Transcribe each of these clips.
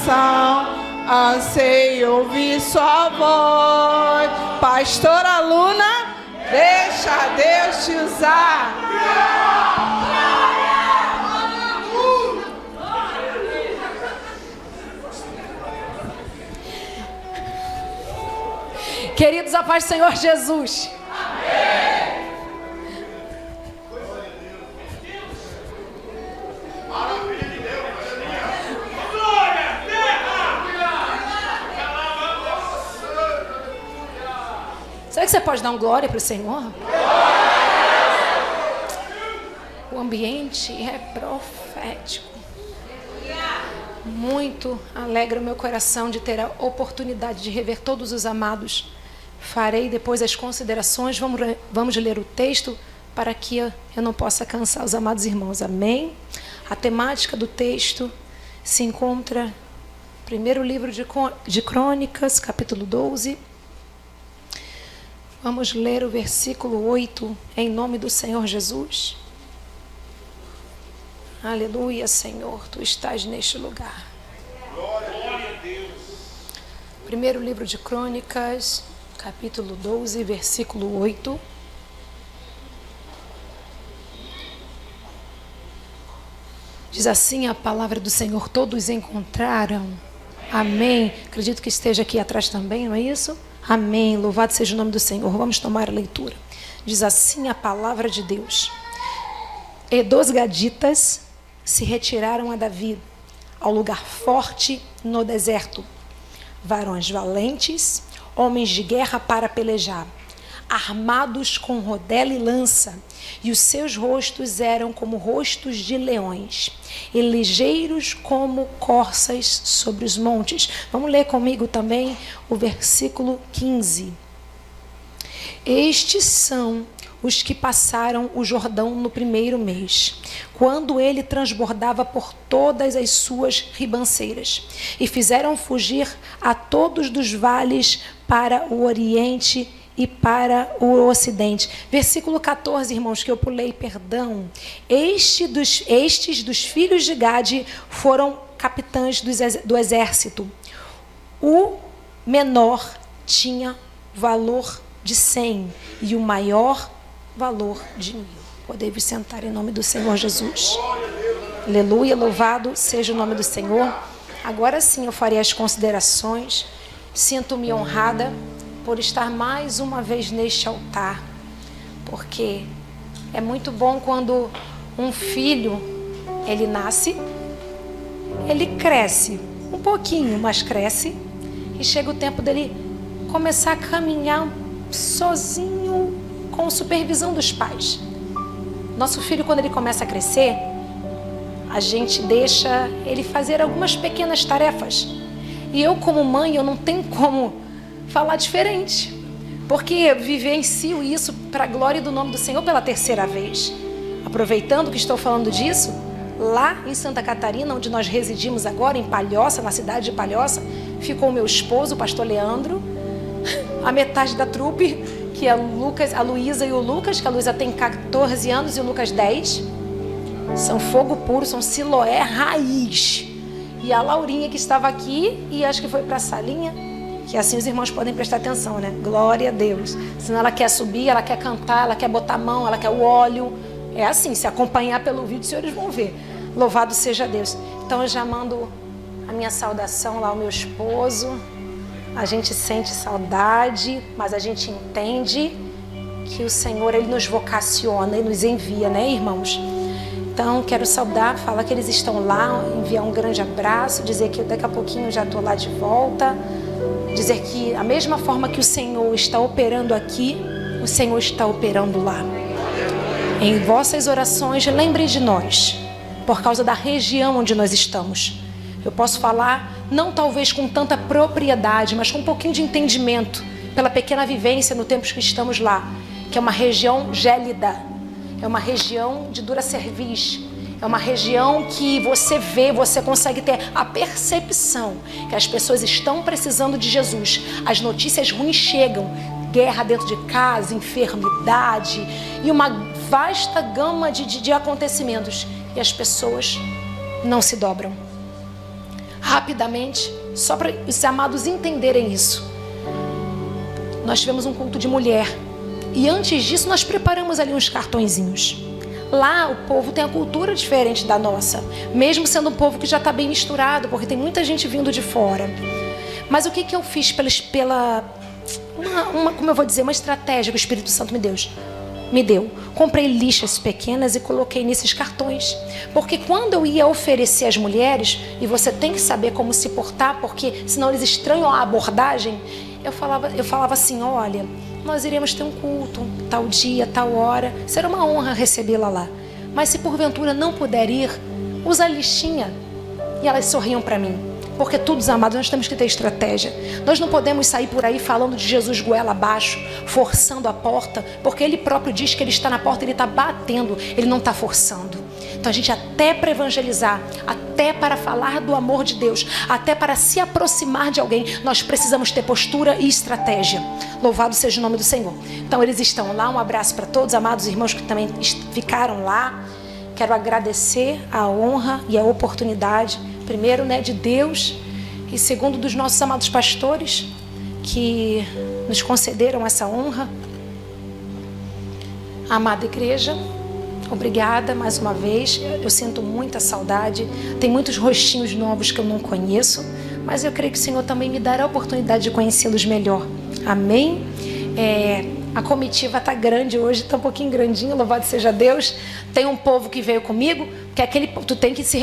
coração anseia ouvir sua voz. Pastora Luna, deixa Deus te usar. Queridos, a paz do Senhor Jesus. Amém. Maravilha de Deus. Glória, Será que você pode dar um glória para o Senhor? O ambiente é profético. Muito alegra o meu coração de ter a oportunidade de rever todos os amados. Farei depois as considerações. Vamos ler o texto para que eu não possa cansar os amados irmãos. Amém? A temática do texto se encontra no primeiro livro de Crônicas, capítulo 12. Vamos ler o versículo 8, em nome do Senhor Jesus. Aleluia, Senhor, Tu estás neste lugar. glória a Deus. Primeiro livro de Crônicas, capítulo 12, versículo 8. Diz assim a palavra do Senhor: todos encontraram. Amém. Acredito que esteja aqui atrás também, não é isso? Amém. Louvado seja o nome do Senhor. Vamos tomar a leitura. Diz assim a palavra de Deus: e dos gaditas se retiraram a Davi ao lugar forte no deserto, varões valentes, homens de guerra para pelejar, armados com rodela e lança, e os seus rostos eram como rostos de leões, e ligeiros como corças sobre os montes. Vamos ler comigo também o versículo 15. Estes são os que passaram o Jordão no primeiro mês, quando ele transbordava por todas as suas ribanceiras, e fizeram fugir a todos dos vales para o oriente e para o ocidente. Versículo 14, irmãos, que eu pulei, perdão. Estes dos filhos de Gade foram capitães do exército. O menor tinha valor de 100 e o maior valor de 1000. Podemos sentar em nome do Senhor Jesus. Aleluia, louvado seja o nome do Senhor. Agora sim eu farei as considerações. Sinto-me honrada por estar mais uma vez neste altar, porque é muito bom quando um filho, ele nasce, ele cresce um pouquinho, mas cresce, e chega o tempo dele começar a caminhar sozinho, com supervisão dos pais. Nosso filho, quando ele começa a crescer, a gente deixa ele fazer algumas pequenas tarefas. E eu, como mãe, eu não tenho como falar diferente, porque eu vivencio isso para a glória do nome do Senhor pela terceira vez. Aproveitando que estou falando disso, lá em Santa Catarina, onde nós residimos agora, em Palhoça, na cidade de Palhoça, ficou o meu esposo, o pastor Leandro, a metade da trupe, que é a Luísa e o Lucas, que a Luísa tem 14 anos e o Lucas 10. São fogo puro, são Siloé raiz. E a Laurinha, que estava aqui e acho que foi para a salinha, que assim os irmãos podem prestar atenção, né? Glória a Deus. Senão ela quer subir, ela quer cantar, ela quer botar a mão, ela quer o óleo. É assim, se acompanhar pelo vídeo, os senhores vão ver. Louvado seja Deus. Então eu já mando a minha saudação lá ao meu esposo. A gente sente saudade, mas a gente entende que o Senhor, Ele nos vocaciona e nos envia, né, irmãos? Então, quero saudar, falar que eles estão lá, enviar um grande abraço, dizer que daqui a pouquinho eu já estou lá de volta, dizer que a mesma forma que o Senhor está operando aqui, o Senhor está operando lá. Em vossas orações, lembrem de nós, por causa da região onde nós estamos. Eu posso falar, não talvez com tanta propriedade, mas com um pouquinho de entendimento, pela pequena vivência no tempo que estamos lá, que é uma região gélida, é uma região de dura cerviz, é uma região que você vê, você consegue ter a percepção que as pessoas estão precisando de Jesus. As notícias ruins chegam, guerra dentro de casa, enfermidade e uma vasta gama de acontecimentos, e as pessoas não se dobram. Rapidamente, só para os amados entenderem isso. Nós tivemos um culto de mulher. E antes disso, nós preparamos ali uns cartõezinhos. Lá, o povo tem a cultura diferente da nossa. Mesmo sendo um povo que já está bem misturado, porque tem muita gente vindo de fora. Mas o que eu fiz como eu vou dizer, uma estratégia que o Espírito Santo me deu. Comprei lixas pequenas e coloquei nesses cartões. Porque quando eu ia oferecer às mulheres, e você tem que saber como se portar, porque senão eles estranham a abordagem, eu falava assim, olha, nós iremos ter um culto, tal dia, tal hora, será uma honra recebê-la lá. Mas se porventura não puder ir, usa a listinha. E elas sorriam para mim. Porque todos amados, nós temos que ter estratégia. Nós não podemos sair por aí falando de Jesus goela abaixo, forçando a porta, porque Ele próprio diz que Ele está na porta, Ele está batendo, Ele não está forçando. Então a gente, até para evangelizar, até para falar do amor de Deus, até para se aproximar de alguém, nós precisamos ter postura e estratégia. Louvado seja o nome do Senhor. Então eles estão lá, um abraço para todos, amados irmãos que também ficaram lá. Quero agradecer a honra e a oportunidade, primeiro, de Deus, e segundo, dos nossos amados pastores, que nos concederam essa honra. Amada igreja, obrigada mais uma vez. Eu sinto muita saudade. Tem muitos rostinhos novos que eu não conheço, mas eu creio que o Senhor também me dará a oportunidade de conhecê-los melhor. Amém? A comitiva está grande hoje, está um pouquinho grandinho, louvado seja Deus. Tem um povo que veio comigo, que é aquele povo, tu tem que se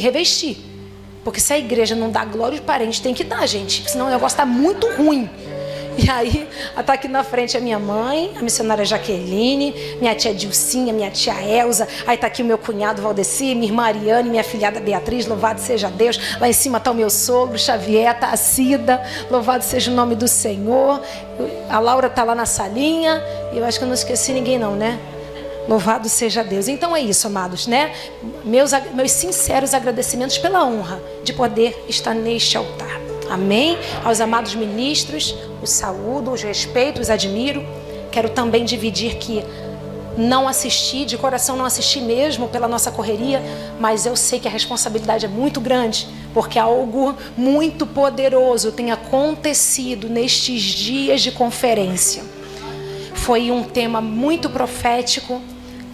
revestir. Porque se a igreja não dá glória, os parentes tem que dar, gente. Senão o negócio está muito ruim. E aí, está aqui na frente a minha mãe, a missionária Jaqueline, minha tia Dilcinha, minha tia Elza. Aí está aqui o meu cunhado Valdeci, minha irmã Ariane, minha filhada Beatriz, louvado seja Deus. Lá em cima está o meu sogro, Xavier, está a Cida, louvado seja o nome do Senhor. A Laura está lá na salinha, e eu acho que eu não esqueci ninguém não, né? Louvado seja Deus. Então é isso, amados, Meus sinceros agradecimentos pela honra de poder estar neste altar. Amém? Aos amados ministros, os saúdo, os respeito, os admiro. Quero também dividir que não assisti, de coração não assisti mesmo pela nossa correria, mas eu sei que a responsabilidade é muito grande, porque algo muito poderoso tem acontecido nestes dias de conferência. Foi um tema muito profético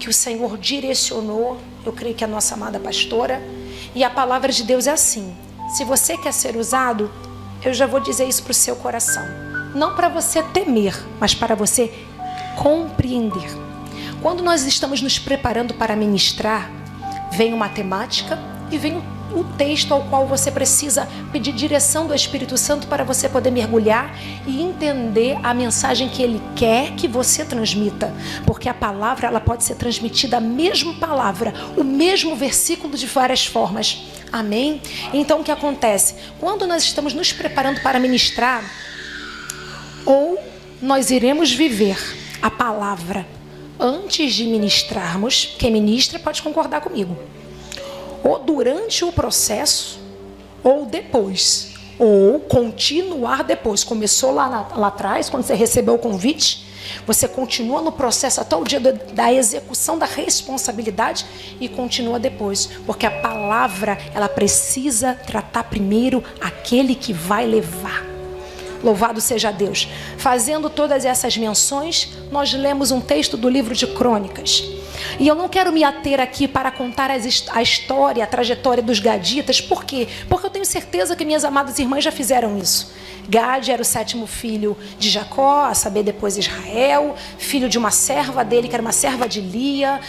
que o Senhor direcionou, eu creio que a nossa amada pastora, e a palavra de Deus é assim: se você quer ser usado, eu já vou dizer isso para o seu coração. Não para você temer, mas para você compreender. Quando nós estamos nos preparando para ministrar, vem uma temática e vem o texto ao qual você precisa pedir direção do Espírito Santo para você poder mergulhar e entender a mensagem que Ele quer que você transmita. Porque a palavra, ela pode ser transmitida, a mesma palavra, o mesmo versículo, de várias formas. Amém? Então o que acontece? Quando nós estamos nos preparando para ministrar, ou nós iremos viver a palavra antes de ministrarmos, quem ministra pode concordar comigo, ou durante o processo, ou depois, ou continuar depois. Começou lá atrás, quando você recebeu o convite, você continua no processo até o dia da execução da responsabilidade e continua depois, porque a palavra, ela precisa tratar primeiro aquele que vai levar. Louvado seja Deus. Fazendo todas essas menções, nós lemos um texto do livro de Crônicas. E eu não quero me ater aqui para contar a história, a trajetória dos gaditas. Por quê? Porque eu tenho certeza que minhas amadas irmãs já fizeram isso. Gade era o 7º filho de Jacó, a saber depois Israel, filho de uma serva dele, que era uma serva de Lia,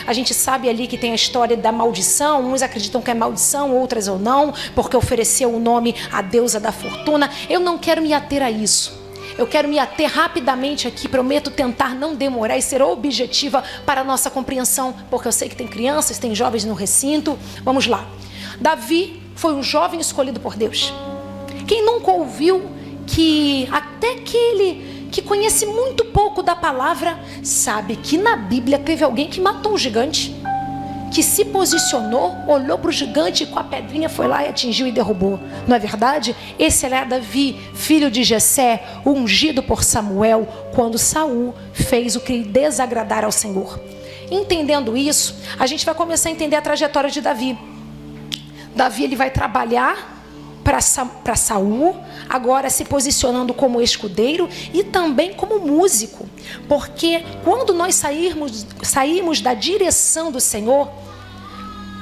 A gente sabe ali que tem a história da maldição, uns acreditam que é maldição, outras ou não, porque ofereceu o nome à deusa da fortuna. Eu não quero me ater a isso. Eu quero me ater rapidamente aqui, prometo tentar não demorar e ser objetiva para a nossa compreensão, porque eu sei que tem crianças, tem jovens no recinto. Vamos lá. Davi foi um jovem escolhido por Deus. Quem nunca ouviu que até aquele que conhece muito pouco da palavra, sabe que na Bíblia teve alguém que matou um gigante, que se posicionou, olhou para o gigante e com a pedrinha foi lá e atingiu e derrubou. Não é verdade? Esse era Davi, filho de Jessé, ungido por Samuel, quando Saul fez o que desagradar ao Senhor. Entendendo isso, a gente vai começar a entender a trajetória de Davi. Davi ele vai trabalhar para Saul, agora se posicionando como escudeiro e também como músico. Porque quando nós saímos da direção do Senhor,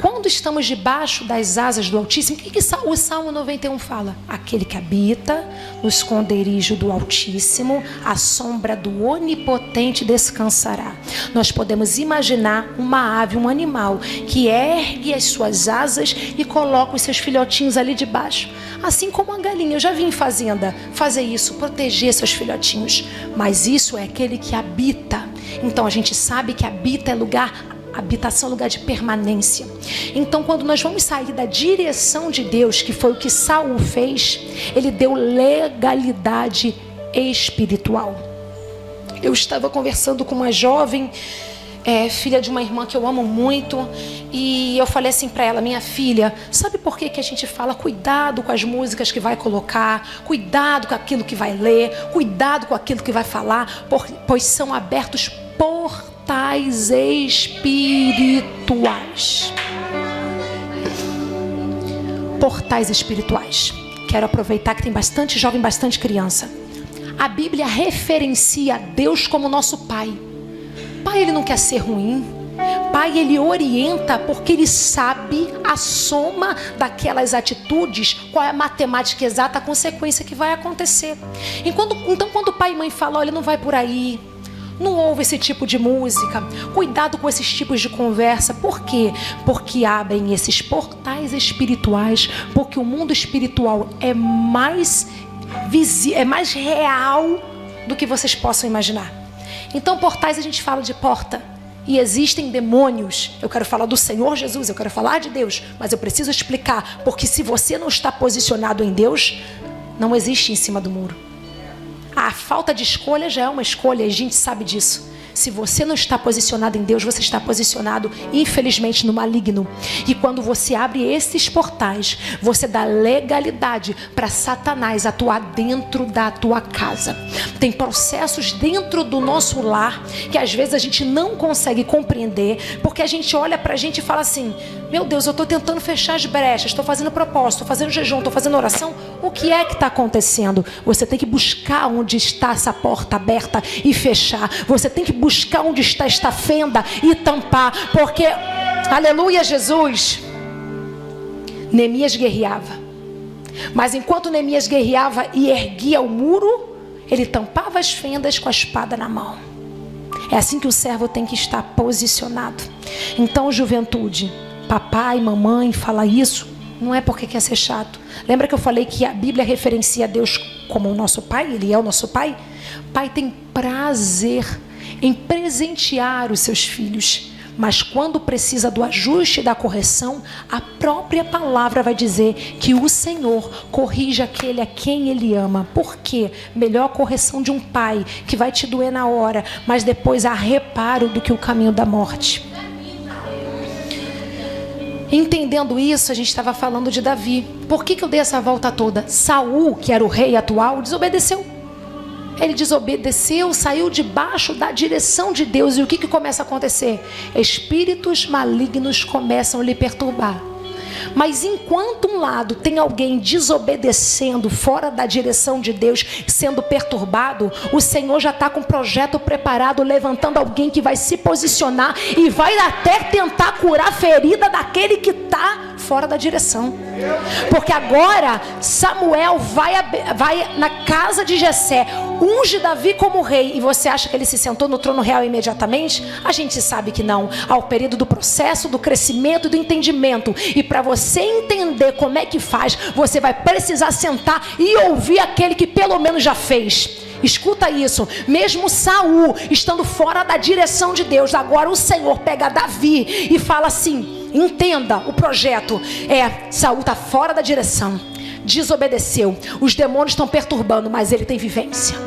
quando estamos debaixo das asas do Altíssimo, o que o Salmo 91 fala? Aquele que habita no esconderijo do Altíssimo, a sombra do Onipotente descansará. Nós podemos imaginar uma ave, um animal, que ergue as suas asas e coloca os seus filhotinhos ali debaixo. Assim como a galinha, eu já vi em fazenda fazer isso, proteger seus filhotinhos. Mas isso é aquele que habita. Então a gente sabe que habita é lugar... Habitação é lugar de permanência. Então, quando nós vamos sair da direção de Deus, que foi o que Saul fez, ele deu legalidade espiritual. Eu estava conversando com uma jovem, filha de uma irmã que eu amo muito, e eu falei assim para ela: minha filha, sabe por que a gente fala cuidado com as músicas que vai colocar, cuidado com aquilo que vai ler, cuidado com aquilo que vai falar, pois são abertos portais espirituais. Portais espirituais. Quero aproveitar que tem bastante jovem, bastante criança. A Bíblia referencia Deus como nosso Pai. Pai, ele não quer ser ruim. Pai, ele orienta porque ele sabe a soma daquelas atitudes, qual é a matemática exata, a consequência que vai acontecer. Então, quando pai e mãe falam: olha, não vai por aí, não ouve esse tipo de música, cuidado com esses tipos de conversa. Por quê? Porque abrem esses portais espirituais, porque o mundo espiritual é mais real do que vocês possam imaginar. Então, portais, a gente fala de porta, e existem demônios. Eu quero falar do Senhor Jesus, eu quero falar de Deus, mas eu preciso explicar, porque se você não está posicionado em Deus, não existe em cima do muro. A falta de escolha já é uma escolha, e a gente sabe disso. Se você não está posicionado em Deus, você está posicionado, infelizmente, no maligno. E quando você abre esses portais, você dá legalidade para Satanás atuar dentro da tua casa. Tem processos dentro do nosso lar que às vezes a gente não consegue compreender, porque a gente olha para a gente e fala assim: meu Deus, eu estou tentando fechar as brechas, estou fazendo propósito, estou fazendo jejum, estou fazendo oração. O que é que está acontecendo? Você tem que buscar onde está essa porta aberta e fechar. Você tem que buscar onde está esta fenda e tampar. Porque, aleluia, Jesus, Neemias guerreava. Mas enquanto Neemias guerreava e erguia o muro, ele tampava as fendas com a espada na mão. É assim que o servo tem que estar posicionado. Então, juventude, papai, mamãe, fala isso, não é porque quer ser chato. Lembra que eu falei que a Bíblia referencia Deus como o nosso Pai? Ele é o nosso Pai. Pai tem prazer em presentear os seus filhos, mas quando precisa do ajuste e da correção, a própria palavra vai dizer que o Senhor corrige aquele a quem Ele ama. Por quê? Melhor correção de um pai, que vai te doer na hora, mas depois há reparo, do que o caminho da morte. Entendendo isso, a gente estava falando de Davi. Por que eu dei essa volta toda? Saul, que era o rei atual, desobedeceu. Ele desobedeceu, saiu debaixo da direção de Deus. E o que começa a acontecer? Espíritos malignos começam a lhe perturbar. Mas enquanto um lado tem alguém desobedecendo, fora da direção de Deus, sendo perturbado, o Senhor já está com um projeto preparado, levantando alguém que vai se posicionar e vai até tentar curar a ferida daquele que está fora da direção. Porque agora Samuel vai na casa de Jessé, unge Davi como rei. E você acha que ele se sentou no trono real imediatamente? A gente sabe que não. Há o período do processo, do crescimento e do entendimento. E para você entender como é que faz, você vai precisar sentar e ouvir aquele que pelo menos já fez. Escuta isso, mesmo Saul estando fora da direção de Deus, agora o Senhor pega Davi e fala assim: entenda o projeto. Saul está fora da direção, desobedeceu, os demônios estão perturbando, mas ele tem vivência.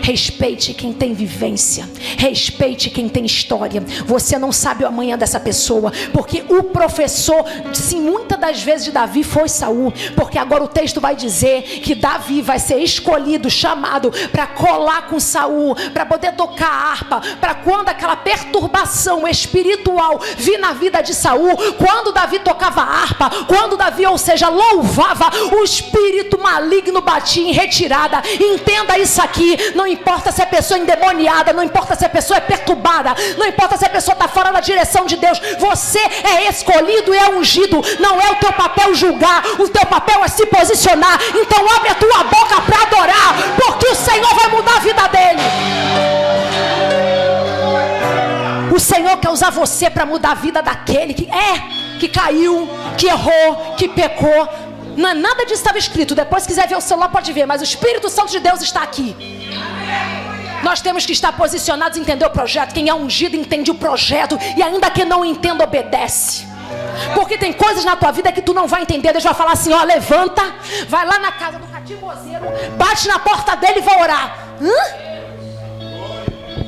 Respeite quem tem vivência. Respeite quem tem história. Você não sabe o amanhã dessa pessoa, porque o professor, sim, muitas das vezes de Davi foi Saul, porque agora o texto vai dizer que Davi vai ser escolhido, chamado para colar com Saul, para poder tocar a harpa, para quando aquela perturbação espiritual vir na vida de Saul, quando Davi tocava a harpa, quando Davi, ou seja, louvava, o espírito maligno batia em retirada. Entenda isso aqui. Não importa se a pessoa é endemoniada, não importa se a pessoa é perturbada, não importa se a pessoa está fora da direção de Deus, você é escolhido e é ungido. Não é o teu papel julgar, o teu papel é se posicionar. Então abre a tua boca para adorar, porque o Senhor vai mudar a vida dele. O Senhor quer usar você para mudar a vida daquele que caiu, que errou, que pecou. Não é nada disso estava escrito. Depois, se quiser ver o celular, pode ver. Mas o Espírito Santo de Deus está aqui. Nós temos que estar posicionados e entender o projeto. Quem é ungido entende o projeto, e ainda que não entenda, obedece. Porque tem coisas na tua vida que tu não vai entender. Deus vai falar assim: ó, levanta, vai lá na casa do catimbozeiro, bate na porta dele e vai orar.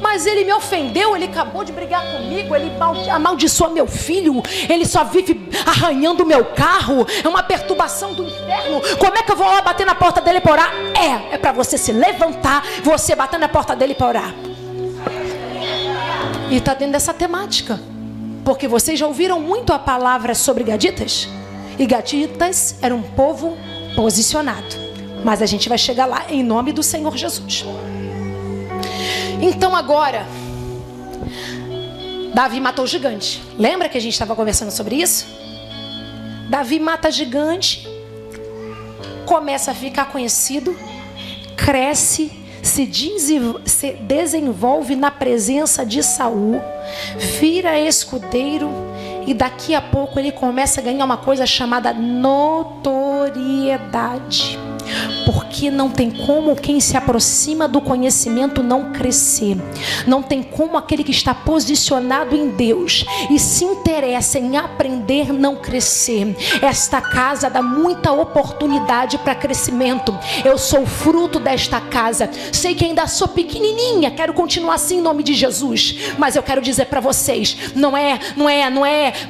Mas ele me ofendeu, ele acabou de brigar comigo, ele amaldiçoa meu filho, ele só vive arranhando o meu carro, é uma perturbação do inferno. Como é que eu vou lá bater na porta dele para orar? É para você se levantar, você bater na porta dele para orar. E está dentro dessa temática, porque vocês já ouviram muito a palavra sobre gaditas, e gaditas era um povo posicionado. Mas a gente vai chegar lá em nome do Senhor Jesus. Então agora, Davi matou o gigante. Lembra que a gente estava conversando sobre isso? Davi mata gigante, começa a ficar conhecido, cresce, se desenvolve na presença de Saul, vira escudeiro, e daqui a pouco ele começa a ganhar uma coisa chamada notoriedade. Porque não tem como quem se aproxima do conhecimento não crescer. Não tem como aquele que está posicionado em Deus e se interessa em aprender não crescer. Esta casa dá muita oportunidade para crescimento. Eu sou fruto desta casa. Sei que ainda sou pequenininha, quero continuar assim em nome de Jesus. Mas eu quero dizer para vocês, não é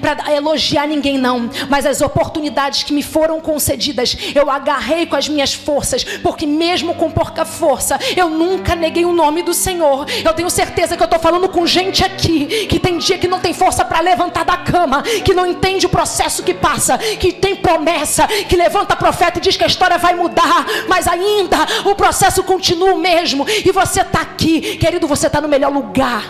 para elogiar ninguém não, mas as oportunidades que me foram concedidas, eu agarrei com as minhas forças, porque mesmo com pouca força, eu nunca neguei o nome do Senhor. Eu tenho certeza que eu estou falando com gente aqui que tem dia que não tem força para levantar da cama, que não entende o processo que passa, que tem promessa, que levanta profeta e diz que a história vai mudar, mas ainda o processo continua o mesmo. E você está aqui, querido, você está no melhor lugar.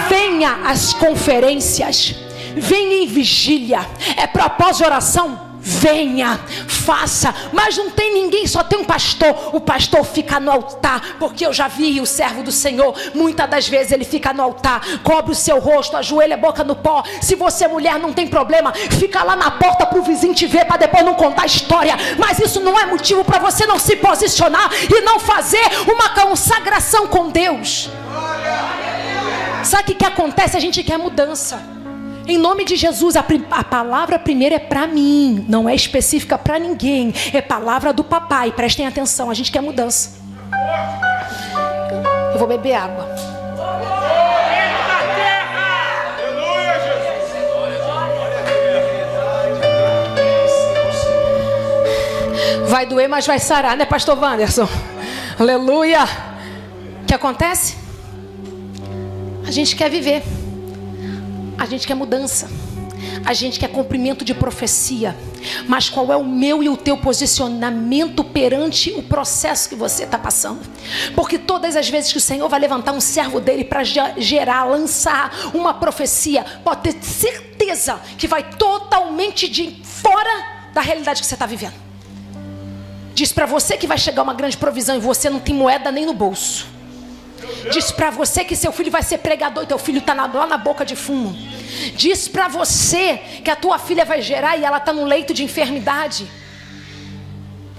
Venha às conferências, venha em vigília, é propósito de oração. Venha, faça, mas não tem ninguém, só tem um pastor. O pastor fica no altar, porque eu já vi o servo do Senhor, muitas das vezes ele fica no altar, cobre o seu rosto, ajoelha a boca no pó. Se você é mulher, não tem problema, fica lá na porta para o vizinho te ver, para depois não contar a história. Mas isso não é motivo para você não se posicionar e não fazer uma consagração com Deus. Sabe o que acontece? A gente quer mudança. Em nome de Jesus, a palavra primeiro é para mim, não é específica para ninguém, é palavra do papai. Prestem atenção, a gente quer mudança. Eu vou beber água. Vai doer, mas vai sarar, né, pastor Wanderson? Aleluia. O que acontece? A gente quer viver. A gente quer mudança, a gente quer cumprimento de profecia. Mas qual é o meu e o teu posicionamento perante o processo que você está passando? Porque todas as vezes que o Senhor vai levantar um servo dele para gerar, lançar uma profecia, pode ter certeza que vai totalmente de fora da realidade que você está vivendo. Diz para você que vai chegar uma grande provisão e você não tem moeda nem no bolso. Diz para você que seu filho vai ser pregador e teu filho está lá na boca de fumo. Diz para você que a tua filha vai gerar e ela está no leito de enfermidade.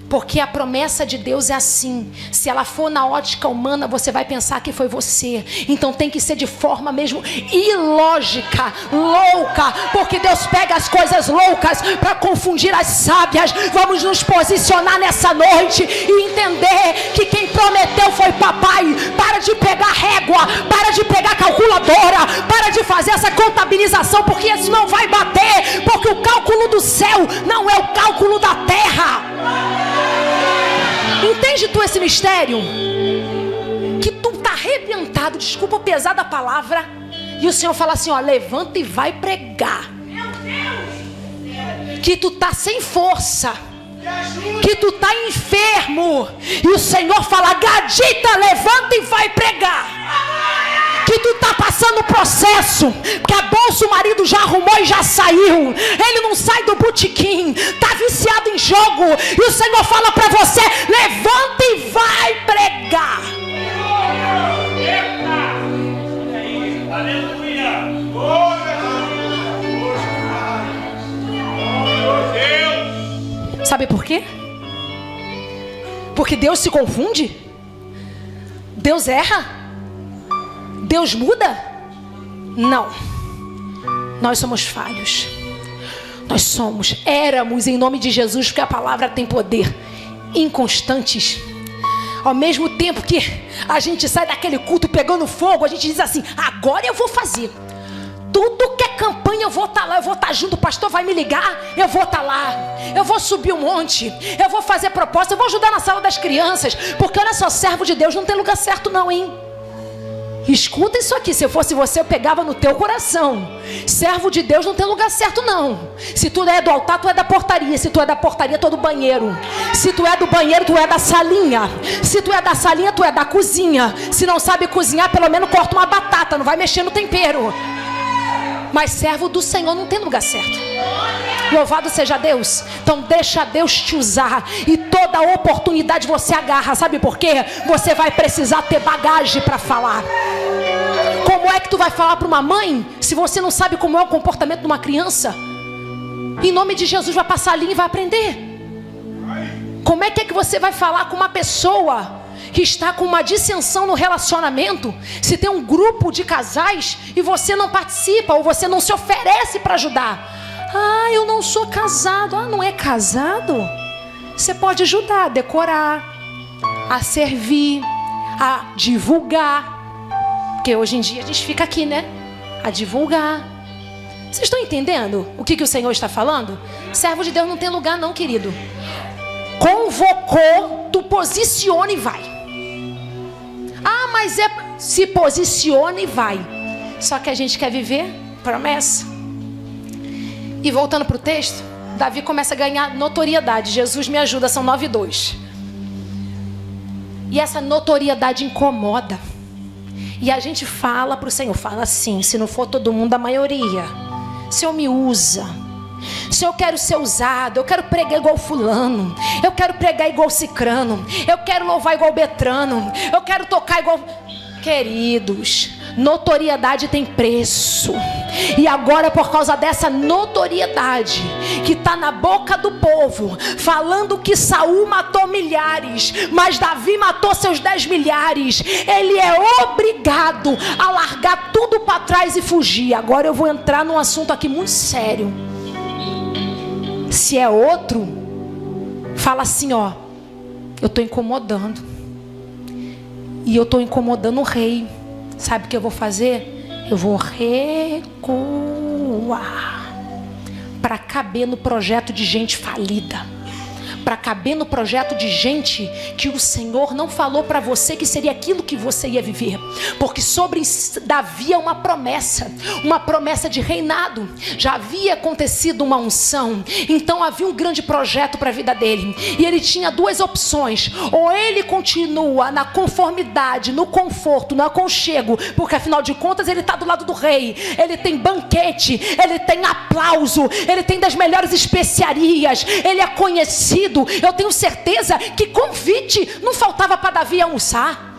Porque a promessa de Deus é assim. Se ela for na ótica humana, você vai pensar que foi você. Então tem que ser de forma mesmo ilógica, louca. Porque Deus pega as coisas loucas para confundir as sábias. Vamos nos posicionar nessa noite e entender que quem prometeu foi papai. Para de pegar régua, para de pegar calculadora, para de fazer essa contabilização, porque isso não vai bater. Porque o cálculo do céu não é o cálculo da terra. Entende tu esse mistério? Que tu tá arrebentado, desculpa pesada a palavra, e o Senhor fala assim, ó, levanta e vai pregar. Que tu tá sem força, que tu tá enfermo, e o Senhor fala, Gadita, levanta e vai pregar. Que tu tá passando processo, que a bolsa o marido já arrumou e já saiu, ele não sai do botequim, tá viciado em jogo, e o Senhor fala para você, levanta e vai pregar. Aleluia! Sabe por quê? Porque Deus se confunde? Deus erra? Deus muda? Não. Nós somos falhos. Nós éramos em nome de Jesus, porque a palavra tem poder, inconstantes. Ao mesmo tempo que a gente sai daquele culto pegando fogo, a gente diz assim, agora eu vou fazer. Tudo que é campanha eu vou estar lá, eu vou estar junto, o pastor vai me ligar, eu vou estar lá, eu vou subir um monte, eu vou fazer proposta, eu vou ajudar na sala das crianças, porque olha só, servo de Deus não tem lugar certo não, hein? Escuta isso aqui, se eu fosse você eu pegava no teu coração. Servo de Deus não tem lugar certo não. Se tu é do altar, tu é da portaria. Se tu é da portaria, tu é do banheiro. Se tu é do banheiro, tu é da salinha. Se tu é da salinha, tu é da cozinha. Se não sabe cozinhar, pelo menos corta uma batata, não vai mexer no tempero. Mas servo do Senhor não tem lugar certo. Louvado seja Deus. Então deixa Deus te usar, e toda oportunidade você agarra. Sabe por quê? Você vai precisar ter bagagem para falar. Como é que tu vai falar para uma mãe se você não sabe como é o comportamento de uma criança? Em nome de Jesus, vai passar ali e vai aprender. Como é que você vai falar com uma pessoa que está com uma dissensão no relacionamento, se tem um grupo de casais e você não participa, ou você não se oferece para ajudar? Ah, eu não sou casado. Ah, não é casado? Você pode ajudar a decorar, a servir, a divulgar. Porque hoje em dia a gente fica aqui, né? A divulgar. Vocês estão entendendo o que o Senhor está falando? Servo de Deus não tem lugar não, querido. Convocou, tu posiciona e vai. Ah, mas se posiciona e vai. Só que a gente quer viver promessa. E voltando para o texto, Davi começa a ganhar notoriedade. Jesus me ajuda, são 9:2. E essa notoriedade incomoda. E a gente fala para o Senhor, fala assim, se não for todo mundo, a maioria. Senhor, me usa. Se eu quero ser usado, eu quero pregar igual fulano, eu quero pregar igual cicrano, eu quero louvar igual Betrano, eu quero tocar igual... Queridos, notoriedade tem preço. E agora, por causa dessa notoriedade que está na boca do povo, falando que Saul matou milhares, mas Davi matou seus 10 milhares, ele é obrigado a largar tudo para trás e fugir. Agora eu vou entrar num assunto aqui muito sério. Se é outro, fala assim, ó, eu estou incomodando, e eu estou incomodando o rei. Sabe o que eu vou fazer? Eu vou recuar para caber no projeto de gente falida, para caber no projeto de gente que o Senhor não falou para você que seria aquilo que você ia viver. Porque sobre Davi é uma promessa de reinado. Já havia acontecido uma unção, então havia um grande projeto para a vida dele, e ele tinha duas opções: ou ele continua na conformidade, no conforto, no aconchego, porque afinal de contas ele está do lado do rei, ele tem banquete, ele tem aplauso, ele tem das melhores especiarias, ele é conhecido. Eu tenho certeza que convite não faltava para Davi almoçar.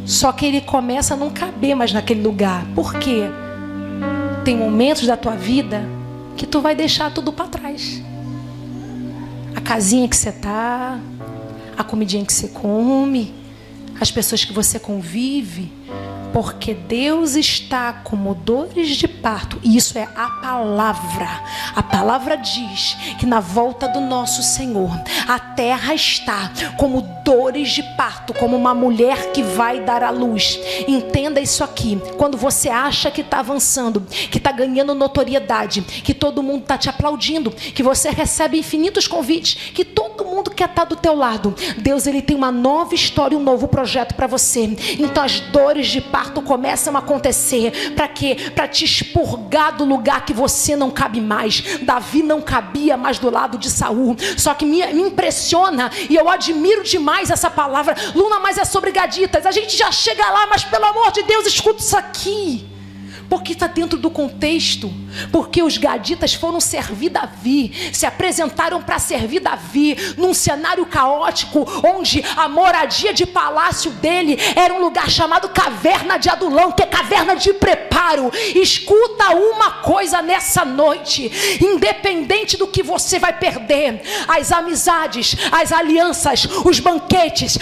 Só que ele começa a não caber mais naquele lugar. Por quê? Tem momentos da tua vida que tu vai deixar tudo para trás. casinha que você tá, a comidinha que você come, as pessoas que você convive, porque Deus está como dores de parto. E isso é a palavra. A palavra diz que na volta do nosso Senhor, a terra está como dores de parto, como uma mulher que vai dar à luz. Entenda isso aqui. Quando você acha que está avançando, que está ganhando notoriedade, que todo mundo está te aplaudindo, que você recebe infinitos convites, que todo mundo quer estar do teu lado, Deus, ele tem uma nova história, um novo projeto para você. Então as dores de parto começam a acontecer. Para quê? Para te expurgar do lugar que você não cabe mais. Davi não cabia mais do lado de Saul. Só que me impressiona e eu admiro demais essa palavra. Luna, mas é sobre gaditas. A gente já chega lá, mas pelo amor de Deus, escuta isso aqui. Porque está dentro do contexto. Porque os gaditas foram servir Davi, se apresentaram para servir Davi num cenário caótico, onde a moradia de palácio dele era um lugar chamado caverna de Adulão, que é caverna de preparo. Escuta uma coisa nessa noite: independente do que você vai perder, as amizades, as alianças, os banquetes,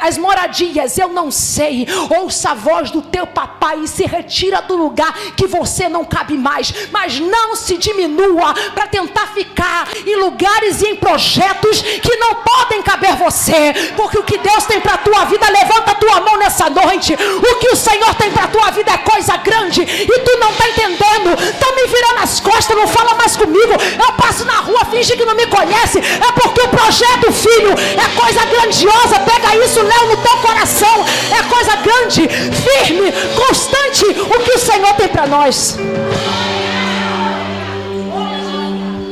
as moradias, eu não sei, ouça a voz do teu papai e se retira do lugar que você não cabe mais. Mas não se diminua para tentar ficar em lugares e em projetos que não podem caber você. Porque o que Deus tem para a tua vida, levanta a tua mão nessa noite. O que o Senhor tem para a tua vida é coisa grande e tu não está entendendo. Estão me virando as costas, não fala mais comigo. Eu passo na rua, finge que não me conhece. É porque o projeto, filho, é coisa grandiosa. Pega isso, leva no teu coração. É coisa grande, firme, constante. O que o Senhor tem para nós.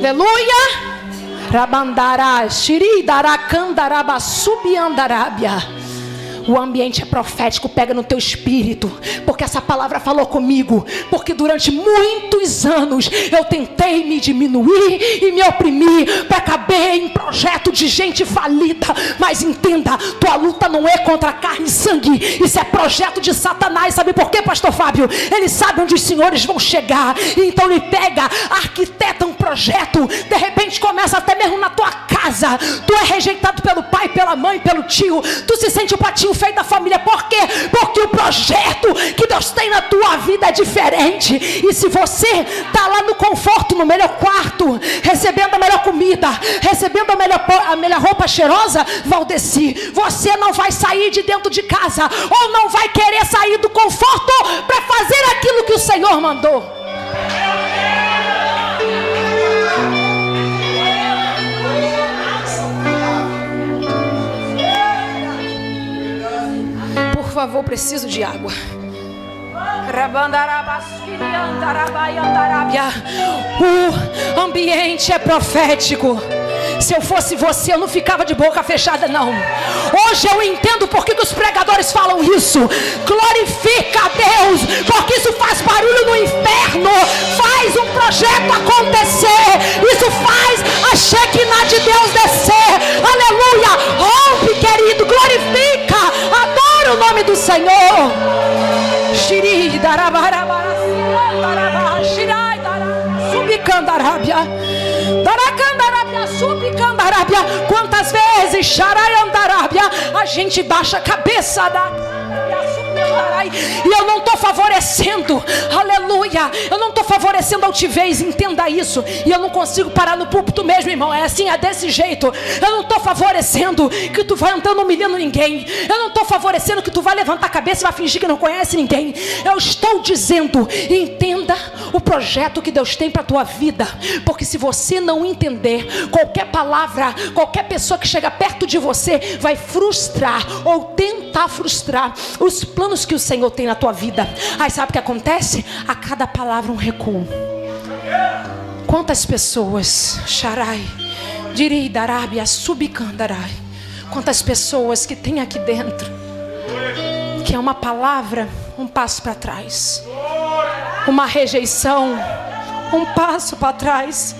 Aleluia. Rabandará, Shiridará, Candaraba, Subiandarábia. O ambiente é profético, pega no teu espírito, porque essa palavra falou comigo. Porque durante muitos anos eu tentei me diminuir e me oprimir para caber em projeto de gente falida. Mas entenda, tua luta não é contra carne e sangue, isso é projeto de Satanás. Sabe por quê, pastor Fábio? Ele sabe onde os senhores vão chegar, então ele pega, arquiteta um projeto. De repente começa até mesmo na tua casa. Tu é rejeitado pelo pai, pela mãe, pelo tio. Tu se sente o patinho feio da família. Por quê? Porque o projeto que Deus tem na tua vida é diferente. E se você está lá no conforto, no melhor quarto, recebendo a melhor comida, recebendo a melhor roupa cheirosa, Valdeci, você não vai sair de dentro de casa, ou não vai querer sair do conforto para fazer aquilo que o Senhor mandou. Por favor, preciso de água. O ambiente é profético. Se eu fosse você, eu não ficava de boca fechada, não. Hoje eu entendo por que os pregadores falam isso. Glorifica a Deus, porque isso faz barulho no inferno. Faz um projeto acontecer. Isso faz a Shekinah de Deus descer. Aleluia. Rompe, querido, glorifica. Adora o nome do Senhor. Shiri darabarabara, shirai dara, subicandarábia, daracandarábia, subicandarábia. Quantas vezes, sharai andarábia, a gente baixa a cabeça da... E eu não estou favorecendo, aleluia, eu não estou favorecendo altivez, entenda isso. E eu não consigo parar no púlpito mesmo, irmão, é assim, é desse jeito. Eu não estou favorecendo que tu vai andando humilhando ninguém. Eu não estou favorecendo que tu vai levantar a cabeça e vai fingir que não conhece ninguém. Eu estou dizendo, entenda o projeto que Deus tem para a tua vida. Porque se você não entender, qualquer palavra, qualquer pessoa que chega perto de você vai frustrar ou tentar frustrar os planos que o Senhor tem na tua vida. Aí sabe o que acontece? A cada palavra um recuo. Quantas pessoas, Sharai, Direi Darábia, Subicandarai, quantas pessoas que tem aqui dentro, que é uma palavra, um passo para trás, uma rejeição, um passo para trás.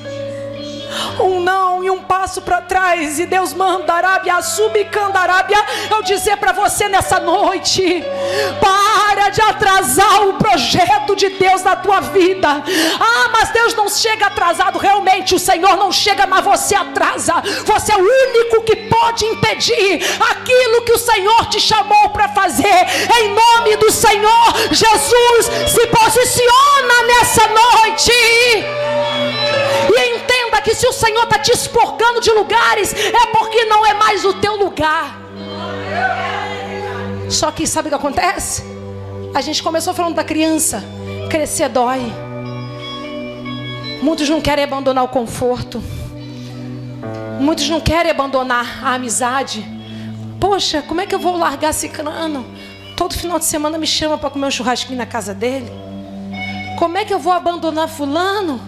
Um não e um passo para trás. E Deus manda Arábia, subicandarábia, eu dizer para você nessa noite: para de atrasar o projeto de Deus na tua vida. Ah, mas Deus não chega atrasado. Realmente o Senhor não chega, mas você atrasa. Você é o único que pode impedir aquilo que o Senhor te chamou para fazer. Em nome do Senhor Jesus, se posiciona nessa noite. E entenda que se o Senhor está te expurgando de lugares, é porque não é mais o teu lugar. Só que sabe o que acontece? A gente começou falando da criança. Crescer dói. Muitos não querem abandonar o conforto. Muitos não querem abandonar a amizade. Poxa, como é que eu vou largar ciclano? Todo final de semana me chama para comer um churrasquinho na casa dele. Como é que eu vou abandonar fulano?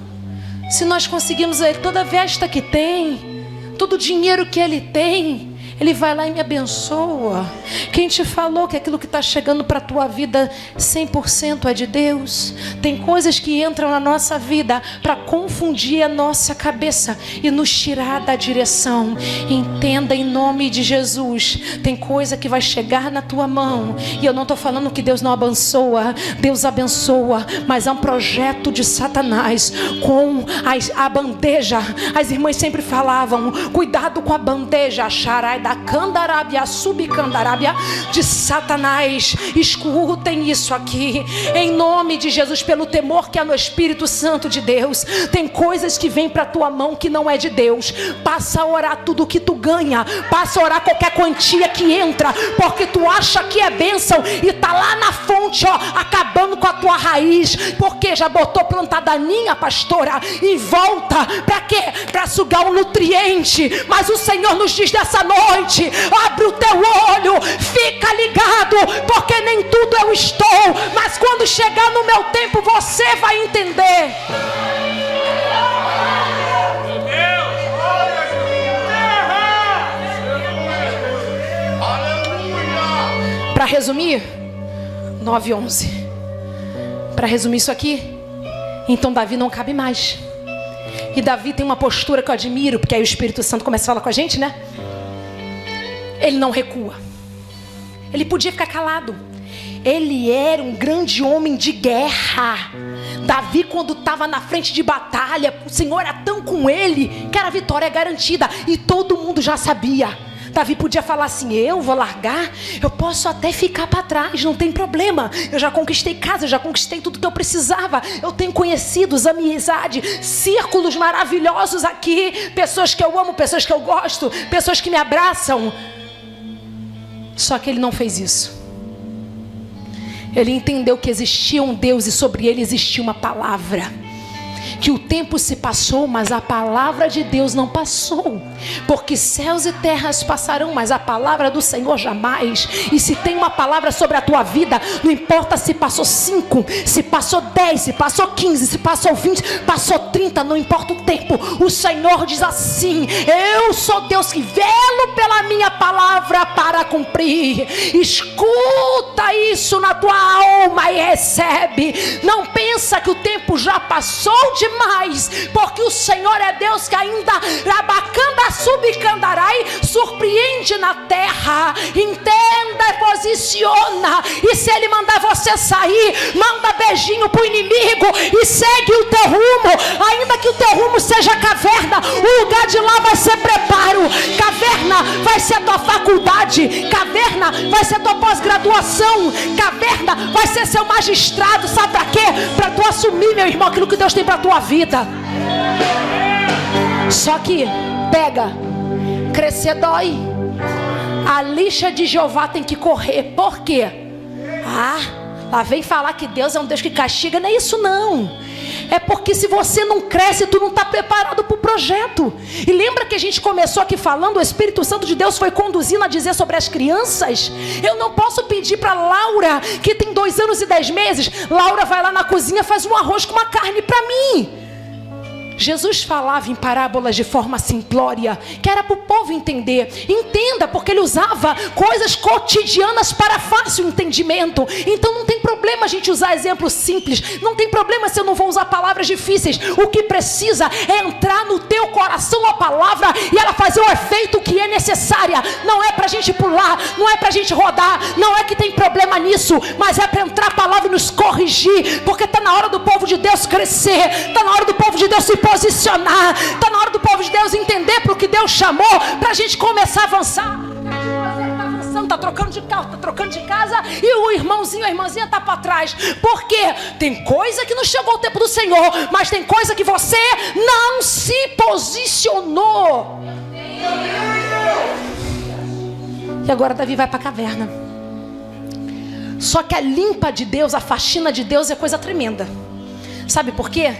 Se nós conseguimos ele toda a festa que tem, todo o dinheiro que ele tem, ele vai lá e me abençoa. Quem te falou que aquilo que está chegando para a tua vida 100% é de Deus? Tem coisas que entram na nossa vida para confundir a nossa cabeça e nos tirar da direção. Entenda em nome de Jesus. Tem coisa que vai chegar na tua mão. E eu não estou falando que Deus não abençoa. Deus abençoa. Mas é um projeto de Satanás com a bandeja. As irmãs sempre falavam: cuidado com a bandeja, Xarai da candarábia, subcandarábia de Satanás. Escutem isso aqui, em nome de Jesus, pelo temor que há no Espírito Santo de Deus. Tem coisas que vêm para a tua mão que não é de Deus. Passa a orar tudo que tu ganha, passa a orar qualquer quantia que entra, porque tu acha que é bênção e tá lá na fonte, ó, acabando com a tua raiz, porque já botou plantadaninha, pastora, e volta para quê? Para sugar o nutriente. Mas o Senhor nos diz dessa noite: abre o teu olho, fica ligado, porque nem tudo eu estou, mas quando chegar no meu tempo você vai entender. Para resumir, 9:11. Para resumir isso aqui, então Davi não cabe mais. E Davi tem uma postura que eu admiro, porque aí o Espírito Santo começa a falar com a gente, né? Ele não recua. Ele podia ficar calado. Ele era um grande homem de guerra. Davi, quando estava na frente de batalha, o Senhor era tão com ele que era a vitória garantida. E todo mundo já sabia. Davi podia falar assim: eu vou largar, eu posso até ficar para trás, não tem problema. Eu já conquistei casa, eu já conquistei tudo que eu precisava. Eu tenho conhecidos, amizade, círculos maravilhosos aqui. Pessoas que eu amo, pessoas que eu gosto, pessoas que me abraçam. Só que ele não fez isso. Ele entendeu que existia um Deus e sobre ele existia uma palavra. Que o tempo se passou, mas a palavra de Deus não passou. Porque céus e terras passarão, mas a palavra do Senhor jamais. E se tem uma palavra sobre a tua vida, não importa se passou 5, se passou 10, se passou 15, se passou 20, passou 30, não importa o tempo. O Senhor diz assim: eu sou Deus que velo pela minha palavra para cumprir. Escuta isso na tua alma e recebe. Não pensa que o tempo já passou demais, porque o Senhor é Deus que ainda rabacanda subcandarai, surpreende na terra. Entenda, posiciona. E se ele mandar você sair, manda beijinho pro inimigo e segue o teu rumo. Ainda que o teu rumo seja caverna, o lugar de lá vai ser preparo. Caverna vai ser tua faculdade, caverna vai ser tua pós-graduação, caverna vai ser seu magistrado. Sabe pra quê? Pra tu assumir, meu irmão, aquilo que Deus tem pra tua vida. Só que pega, crescer dói. A lixa de Jeová tem que correr. Por quê? Lá vem falar que Deus é um Deus que castiga. Não é isso não. É porque se você não cresce, tu não está preparado para o projeto. E lembra que a gente começou aqui falando, o Espírito Santo de Deus foi conduzindo a dizer sobre as crianças. Eu não posso pedir para Laura, que tem 2 anos e 10 meses, Laura vai lá na cozinha, faz um arroz com uma carne para mim. Jesus falava em parábolas de forma simplória, que era para o povo entender. Entenda, porque ele usava coisas cotidianas para fácil entendimento. Então não tem problema a gente usar exemplos simples. Não tem problema se eu não vou usar palavras difíceis. O que precisa é entrar no teu coração a palavra e ela fazer o efeito que é necessária. Não é para a gente pular, não é para a gente rodar, não é que tem problema nisso, mas é para entrar a palavra e nos corrigir, porque está na hora do povo de Deus crescer, está na hora do povo de Deus se posicionar, está na hora do povo de Deus entender para o que Deus chamou, para a gente começar a avançar. Você está avançando, está trocando de carro, está trocando de casa, e o irmãozinho, a irmãzinha está para trás. Por quê? Tem coisa que não chegou o tempo do Senhor, mas tem coisa que você não se posicionou. E agora Davi vai para a caverna. Só que a limpa de Deus, a faxina de Deus é coisa tremenda. Sabe por quê?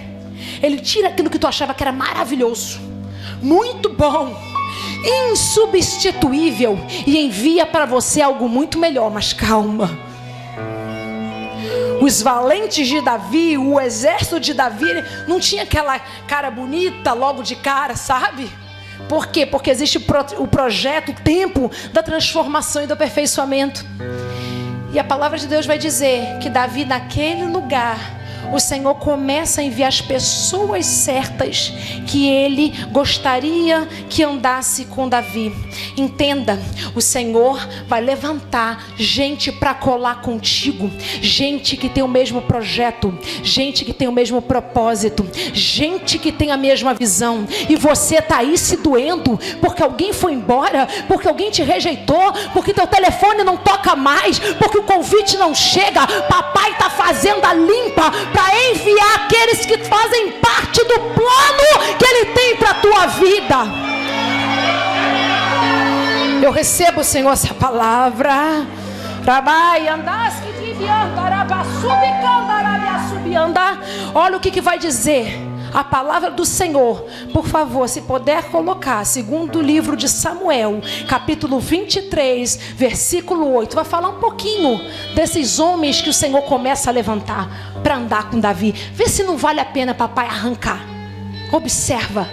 Ele tira aquilo que tu achava que era maravilhoso, muito bom, insubstituível, e envia para você algo muito melhor. Mas calma. Os valentes de Davi, o exército de Davi, não tinha aquela cara bonita logo de cara, sabe? Por quê? Porque existe o projeto, o tempo da transformação e do aperfeiçoamento. E a palavra de Deus vai dizer que Davi, naquele lugar, o Senhor começa a enviar as pessoas certas que Ele gostaria que andasse com Davi. Entenda, o Senhor vai levantar gente para colar contigo, gente que tem o mesmo projeto, gente que tem o mesmo propósito, gente que tem a mesma visão. E você está aí se doendo porque alguém foi embora, porque alguém te rejeitou, porque teu telefone não toca mais, porque o convite não chega. Papai está fazendo a limpa para enviar aqueles que fazem parte do plano que Ele tem para a tua vida. Eu recebo, Senhor, essa palavra. Olha o que vai dizer a palavra do Senhor. Por favor, se puder colocar, segundo livro de Samuel, capítulo 23, versículo 8. Vai falar um pouquinho desses homens que o Senhor começa a levantar para andar com Davi. Vê se não vale a pena, papai, arrancar. Observa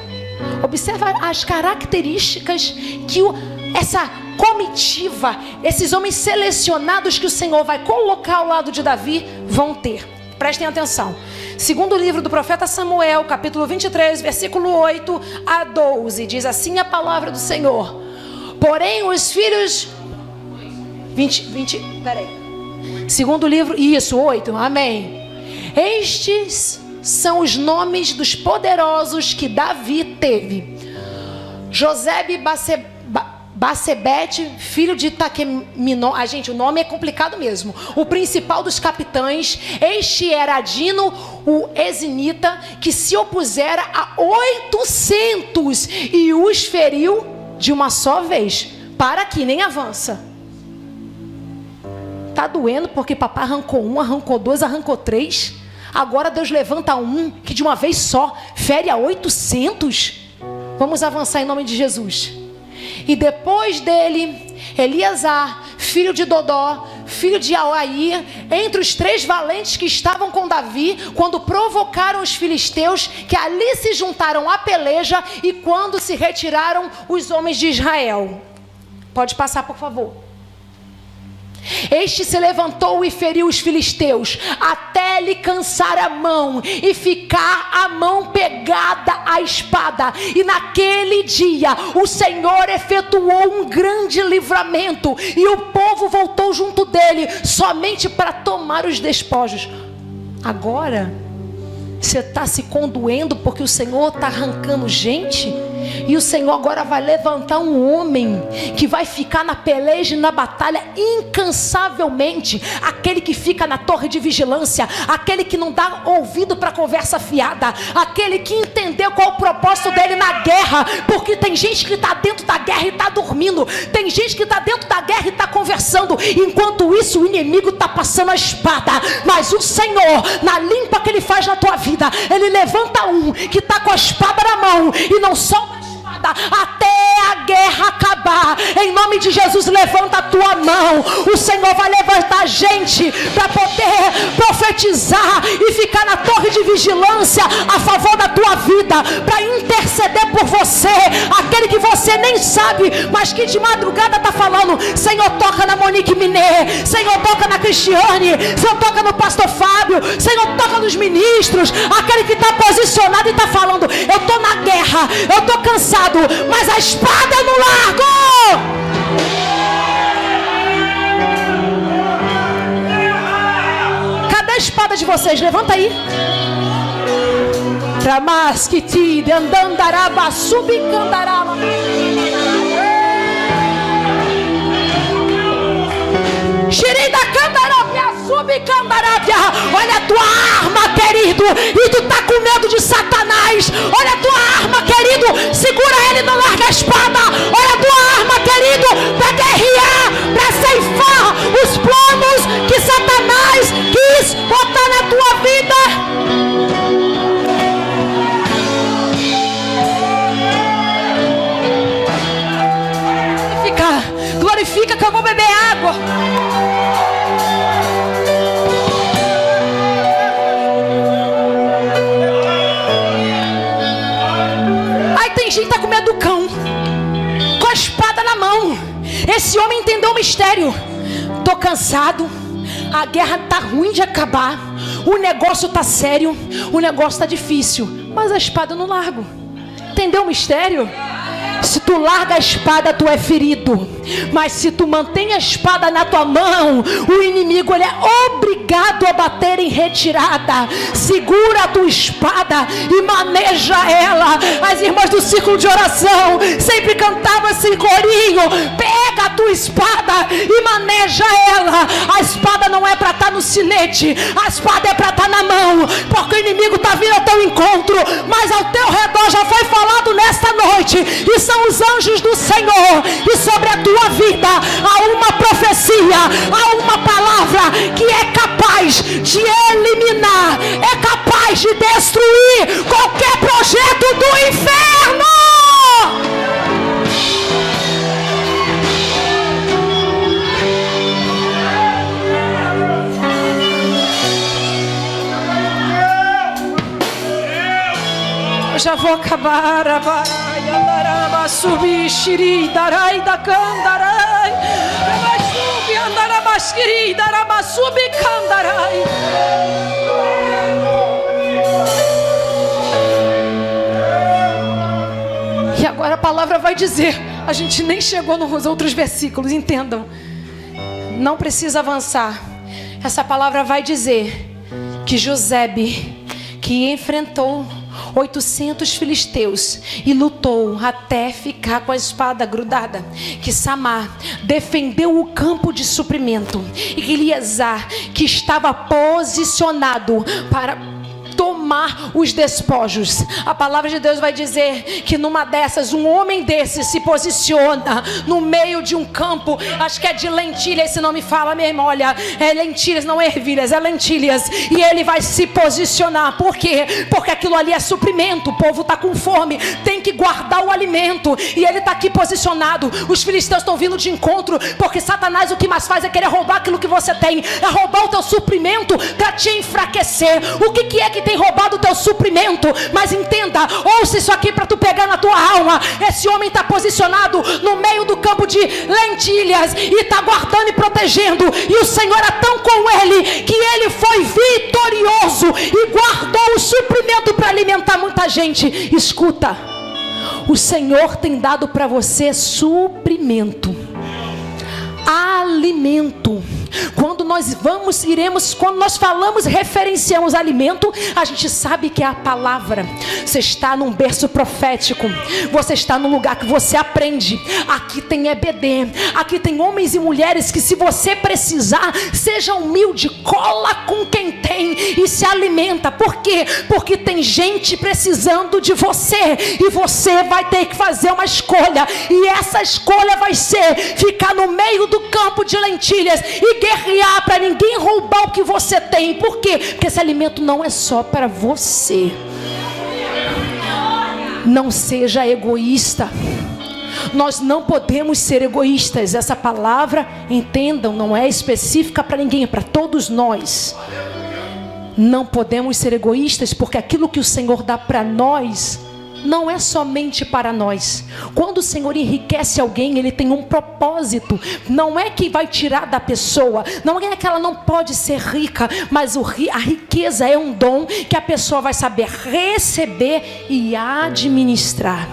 as características que essa comitiva, esses homens selecionados que o Senhor vai colocar ao lado de Davi vão ter. Prestem atenção. Segundo livro do profeta Samuel, capítulo 23, versículo 8 a 12. Diz assim a palavra do Senhor: porém os filhos... Segundo livro, isso, 8, amém. Estes são os nomes dos poderosos que Davi teve: Josebe Basebete, filho de Taqueminon. Gente, o nome é complicado mesmo. O principal dos capitães. Este era Adino, o Ezinita, que se opusera a 800 e os feriu de uma só vez. Para aqui, nem avança. Tá doendo porque papai arrancou um, arrancou dois, arrancou três. Agora Deus levanta um que de uma vez só fere a 800. Vamos avançar em nome de Jesus. E depois dele, Eleazar, filho de Dodó, filho de Auaí, entre os 3 valentes que estavam com Davi, quando provocaram os filisteus, que ali se juntaram à peleja, e quando se retiraram os homens de Israel. Pode passar, por favor. Este se levantou e feriu os filisteus, até lhe cansar a mão e ficar a mão pegada à espada. E naquele dia o Senhor efetuou um grande livramento, e o povo voltou junto dele, somente para tomar os despojos. Agora, você está se condoendo porque o Senhor está arrancando gente? E o Senhor agora vai levantar um homem que vai ficar na peleja e na batalha incansavelmente. Aquele que fica na torre de vigilância, aquele que não dá ouvido para conversa fiada, aquele que entendeu qual o propósito dele na guerra. Porque tem gente que está dentro da guerra e está dormindo, tem gente que está dentro da guerra e está conversando, enquanto isso o inimigo está passando a espada. Mas o Senhor, na limpa que Ele faz na tua vida, Ele levanta um que está com a espada na mão e não solta a espada espada até a guerra acabar. Em nome de Jesus, levanta a tua mão. O Senhor vai levantar gente para poder profetizar e ficar na torre de vigilância a favor da tua vida, para interceder por você, aquele que você nem sabe, mas que de madrugada está falando: Senhor, toca na Monique Miné, Senhor, toca na Cristiane, Senhor, toca no pastor Fábio, Senhor, toca nos ministros, aquele que está posicionado e está falando: eu estou na guerra, eu estou cansado, mas a espada eu não largo. Cadê a espada de vocês? Levanta aí. Tramaskiti, andandaraba, subicandaraba. Xirida candarábia, subicandarábia. Olha a tua arma, querido. E tu tá com medo de Satanás. Olha a tua arma, querido. Segura ele, não larga a espada. Olha a tua arma, querido, para guerrear, para ceifar os planos que Satanás quis botar na tua vida. Glorifica que eu vou beber água. Aí tem gente que tá com medo do cão, com a espada na mão. Esse homem entendeu o mistério. Tô cansado, a guerra tá ruim de acabar, o negócio tá sério, o negócio tá difícil, mas a espada eu não largo. Entendeu o mistério? Se tu larga a espada, tu é ferido. Mas se tu mantém a espada na tua mão, o inimigo ele é obrigado a bater em retirada. Segura a tua espada e maneja ela. As irmãs do círculo de oração sempre cantavam esse corinho: pega a tua espada e maneja ela. A espada não é para estar no sinete, a espada é para estar na mão, porque o inimigo está vindo ao teu encontro, mas ao teu redor já foi falado nesta noite, e são os anjos do Senhor, e sobre a tua vida há uma profecia, há uma palavra que é capaz de eliminar, é capaz de destruir qualquer projeto do inferno. Eu já vou acabar. Subir, xiri, darai, da candarai, subi, andarabasquiri, darabasubi, candarai. E agora a palavra vai dizer, a gente nem chegou nos outros versículos, entendam, não precisa avançar. Essa palavra vai dizer que Josebe, que enfrentou 800 filisteus e lutou até ficar com a espada grudada, que Samar defendeu o campo de suprimento, e que Eliezer, que estava posicionado para tomar os despojos. A palavra de Deus vai dizer que numa dessas, um homem desse se posiciona no meio de um campo, acho que é de lentilhas, se não me fala mesmo, olha, é lentilhas, não é ervilhas, é lentilhas, e ele vai se posicionar. Por quê? Porque aquilo ali é suprimento, o povo está com fome, tem que guardar o alimento, e ele está aqui posicionado. Os filisteus estão vindo de encontro, porque Satanás o que mais faz é querer roubar aquilo que você tem, é roubar o teu suprimento para te enfraquecer. O que é que tem roubado o teu suprimento? Mas entenda, ouça isso aqui para tu pegar na tua alma. Esse homem está posicionado no meio do campo de lentilhas e está guardando e protegendo, e o Senhor é tão com ele que ele foi vitorioso e guardou o suprimento para alimentar muita gente. Escuta, o Senhor tem dado para você suprimento, alimento. Quando nós quando nós falamos, referenciamos alimento, a gente sabe que é a palavra. Você está num berço profético, você está num lugar que você aprende. Aqui tem EBD, aqui tem homens e mulheres que, se você precisar, seja humilde, cola com quem tem e se alimenta. Por quê? Porque tem gente precisando de você, e você vai ter que fazer uma escolha, e essa escolha vai ser ficar no meio do campo de lentilhas e guerrear para ninguém roubar o que você tem. Por quê? Porque esse alimento não é só para você. Não seja egoísta. Nós não podemos ser egoístas. Essa palavra, entendam, não é específica para ninguém, é para todos nós. Não podemos ser egoístas, porque aquilo que o Senhor dá para nós não é somente para nós. Quando o Senhor enriquece alguém, Ele tem um propósito. Não é que vai tirar da pessoa, não é que ela não pode ser rica, mas a riqueza é um dom que a pessoa vai saber receber e administrar.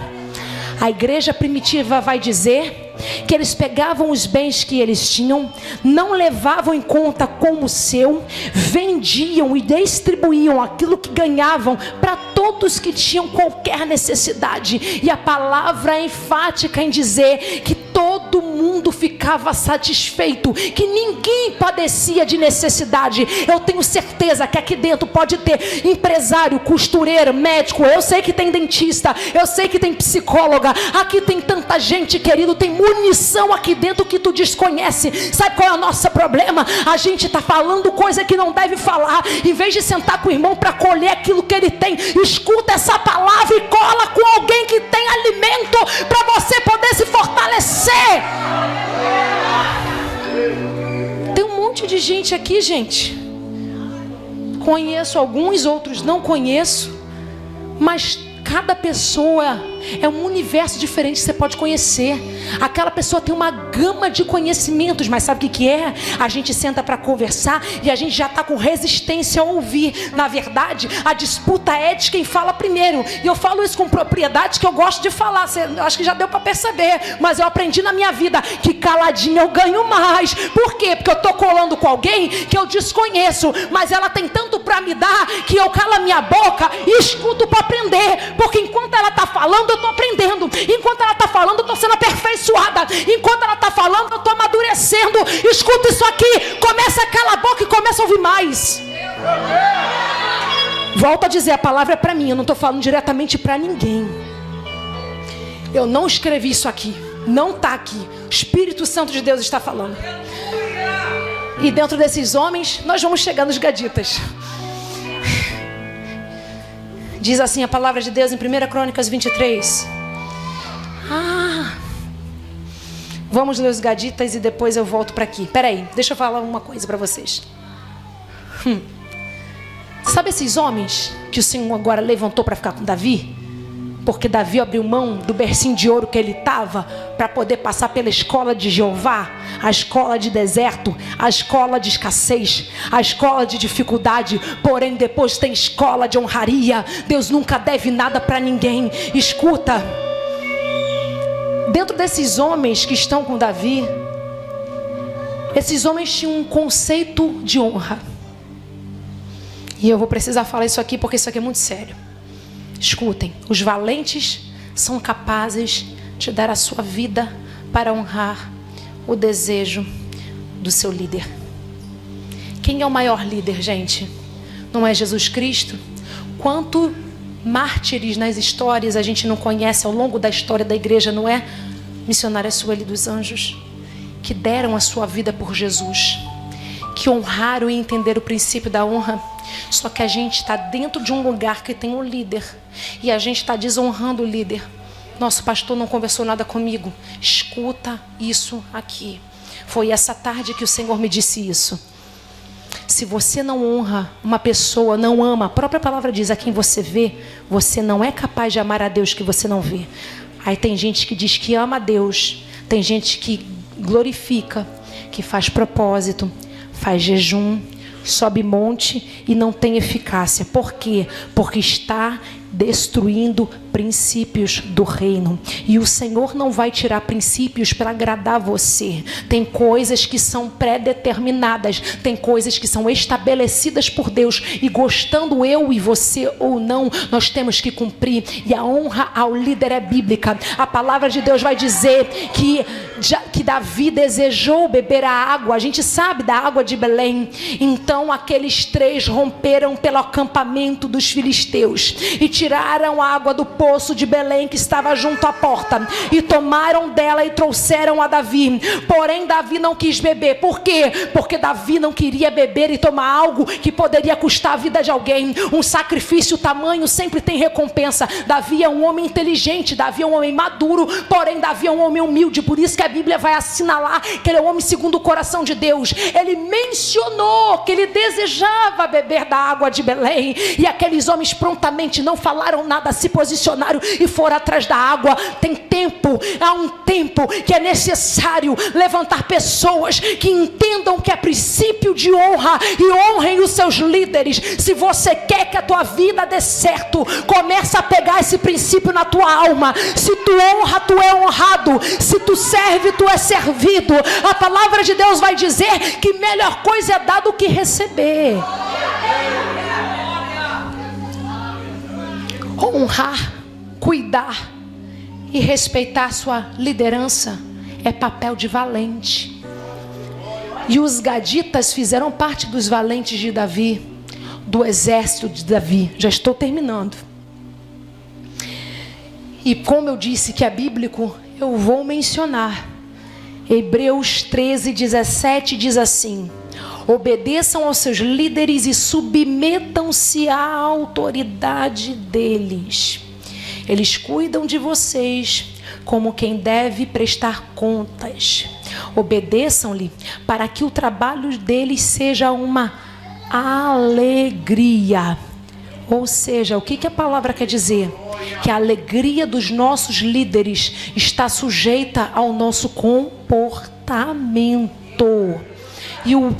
A igreja primitiva vai dizer que eles pegavam os bens que eles tinham, não levavam em conta como seu, vendiam e distribuíam aquilo que ganhavam para todos que tinham qualquer necessidade. E a palavra é enfática em dizer que todo mundo ficava satisfeito, que ninguém padecia de necessidade. Eu tenho certeza que aqui dentro pode ter empresário, costureiro, médico, eu sei que tem dentista, eu sei que tem psicóloga, aqui tem tanta gente, querido, tem munição aqui dentro que tu desconhece. Sabe qual é o nosso problema? A gente está falando coisa que não deve falar, em vez de sentar com o irmão para colher aquilo que ele tem. Escuta essa palavra e cola com alguém que tem alimento para você poder se fortalecer. Tem um monte de gente aqui, gente. Conheço alguns, outros não conheço, mas cada pessoa é um universo diferente que você pode conhecer. Aquela pessoa tem uma gama de conhecimentos, mas sabe o que é? A gente senta para conversar e a gente já está com resistência a ouvir. Na verdade, a disputa é de quem fala primeiro. E eu falo isso com propriedade, que eu gosto de falar. Acho que já deu para perceber, mas eu aprendi na minha vida que caladinha eu ganho mais. Por quê? Porque eu estou colando com alguém que eu desconheço, mas ela tem tanto para me dar que eu calo a minha boca e escuto para aprender. Porque enquanto ela está falando, eu estou aprendendo. Enquanto ela está falando, eu estou sendo aperfeiçoada. Enquanto ela está falando, eu estou amadurecendo. Escuta isso aqui. Começa a calar a boca e começa a ouvir mais. Volto a dizer, a palavra é para mim. Eu não estou falando diretamente para ninguém. Eu não escrevi isso aqui. Não está aqui. O Espírito Santo de Deus está falando. E dentro desses homens, nós vamos chegar nos gaditas. Diz assim a palavra de Deus em 1 Crônicas 23. Vamos ler os gaditas e depois eu volto para aqui. Peraí, deixa eu falar uma coisa para vocês. Sabe esses homens que o Senhor agora levantou para ficar com Davi? Porque Davi abriu mão do bercinho de ouro que ele estava para poder passar pela escola de Jeová, a escola de deserto, a escola de escassez, a escola de dificuldade. Porém depois tem escola de honraria. Deus nunca deve nada para ninguém. Escuta, dentro desses homens que estão com Davi, esses homens tinham um conceito de honra. E eu vou precisar falar isso aqui porque isso aqui é muito sério. Escutem, os valentes são capazes de dar a sua vida para honrar o desejo do seu líder. Quem é o maior líder, gente? Não é Jesus Cristo? Quanto mártires nas histórias a gente não conhece ao longo da história da igreja, não é? Missionária Sueli dos Anjos, que deram a sua vida por Jesus, que honraram e entenderam o princípio da honra. Só que a gente está dentro de um lugar que tem um líder e a gente está desonrando o líder. Nosso pastor não conversou nada comigo. Escuta isso aqui. Foi essa tarde que o Senhor me disse isso. Se você não honra uma pessoa, não ama, a própria palavra diz, a quem você vê, você não é capaz de amar a Deus que você não vê. Aí tem gente que diz que ama a Deus, tem gente que glorifica, que faz propósito, faz jejum, sobe monte e não tem eficácia. Por quê? Porque está destruindo princípios do reino. E o Senhor não vai tirar princípios para agradar você. Tem coisas que são pré-determinadas, tem coisas que são estabelecidas por Deus, e gostando eu e você ou não, nós temos que cumprir. E a honra ao líder é bíblica. A palavra de Deus vai dizer que que Davi desejou beber a água, a gente sabe da água de Belém. Então aqueles 3 romperam pelo acampamento dos filisteus e tiraram a água do poço de Belém que estava junto à porta, e tomaram dela e trouxeram a Davi. Porém Davi não quis beber. Por quê? Porque Davi não queria beber e tomar algo que poderia custar a vida de alguém. Um sacrifício tamanho sempre tem recompensa. Davi é um homem inteligente, Davi é um homem maduro, porém Davi é um homem humilde. Por isso que a Bíblia vai assinalar que ele é um homem segundo o coração de Deus. Ele mencionou que ele desejava beber da água de Belém, e aqueles homens prontamente não falaram nada, se posicionaram e foram atrás da água. Há um tempo que é necessário levantar pessoas que entendam que é princípio de honra, e honrem os seus líderes. Se você quer que a tua vida dê certo, começa a pegar esse princípio na tua alma. Se tu honra, tu é honrado. Se tu serve, tu é servido. A palavra de Deus vai dizer que melhor coisa é dar do que receber. Honrar, cuidar e respeitar sua liderança é papel de valente. E os gaditas fizeram parte dos valentes de Davi, do exército de Davi. Já estou terminando. E como eu disse que é bíblico, eu vou mencionar. Hebreus 13:17 diz assim: obedeçam aos seus líderes e submetam-se à autoridade deles. Eles cuidam de vocês como quem deve prestar contas. Obedeçam-lhe para que o trabalho deles seja uma alegria. Ou seja, o que a palavra quer dizer? Que a alegria dos nossos líderes está sujeita ao nosso comportamento. E o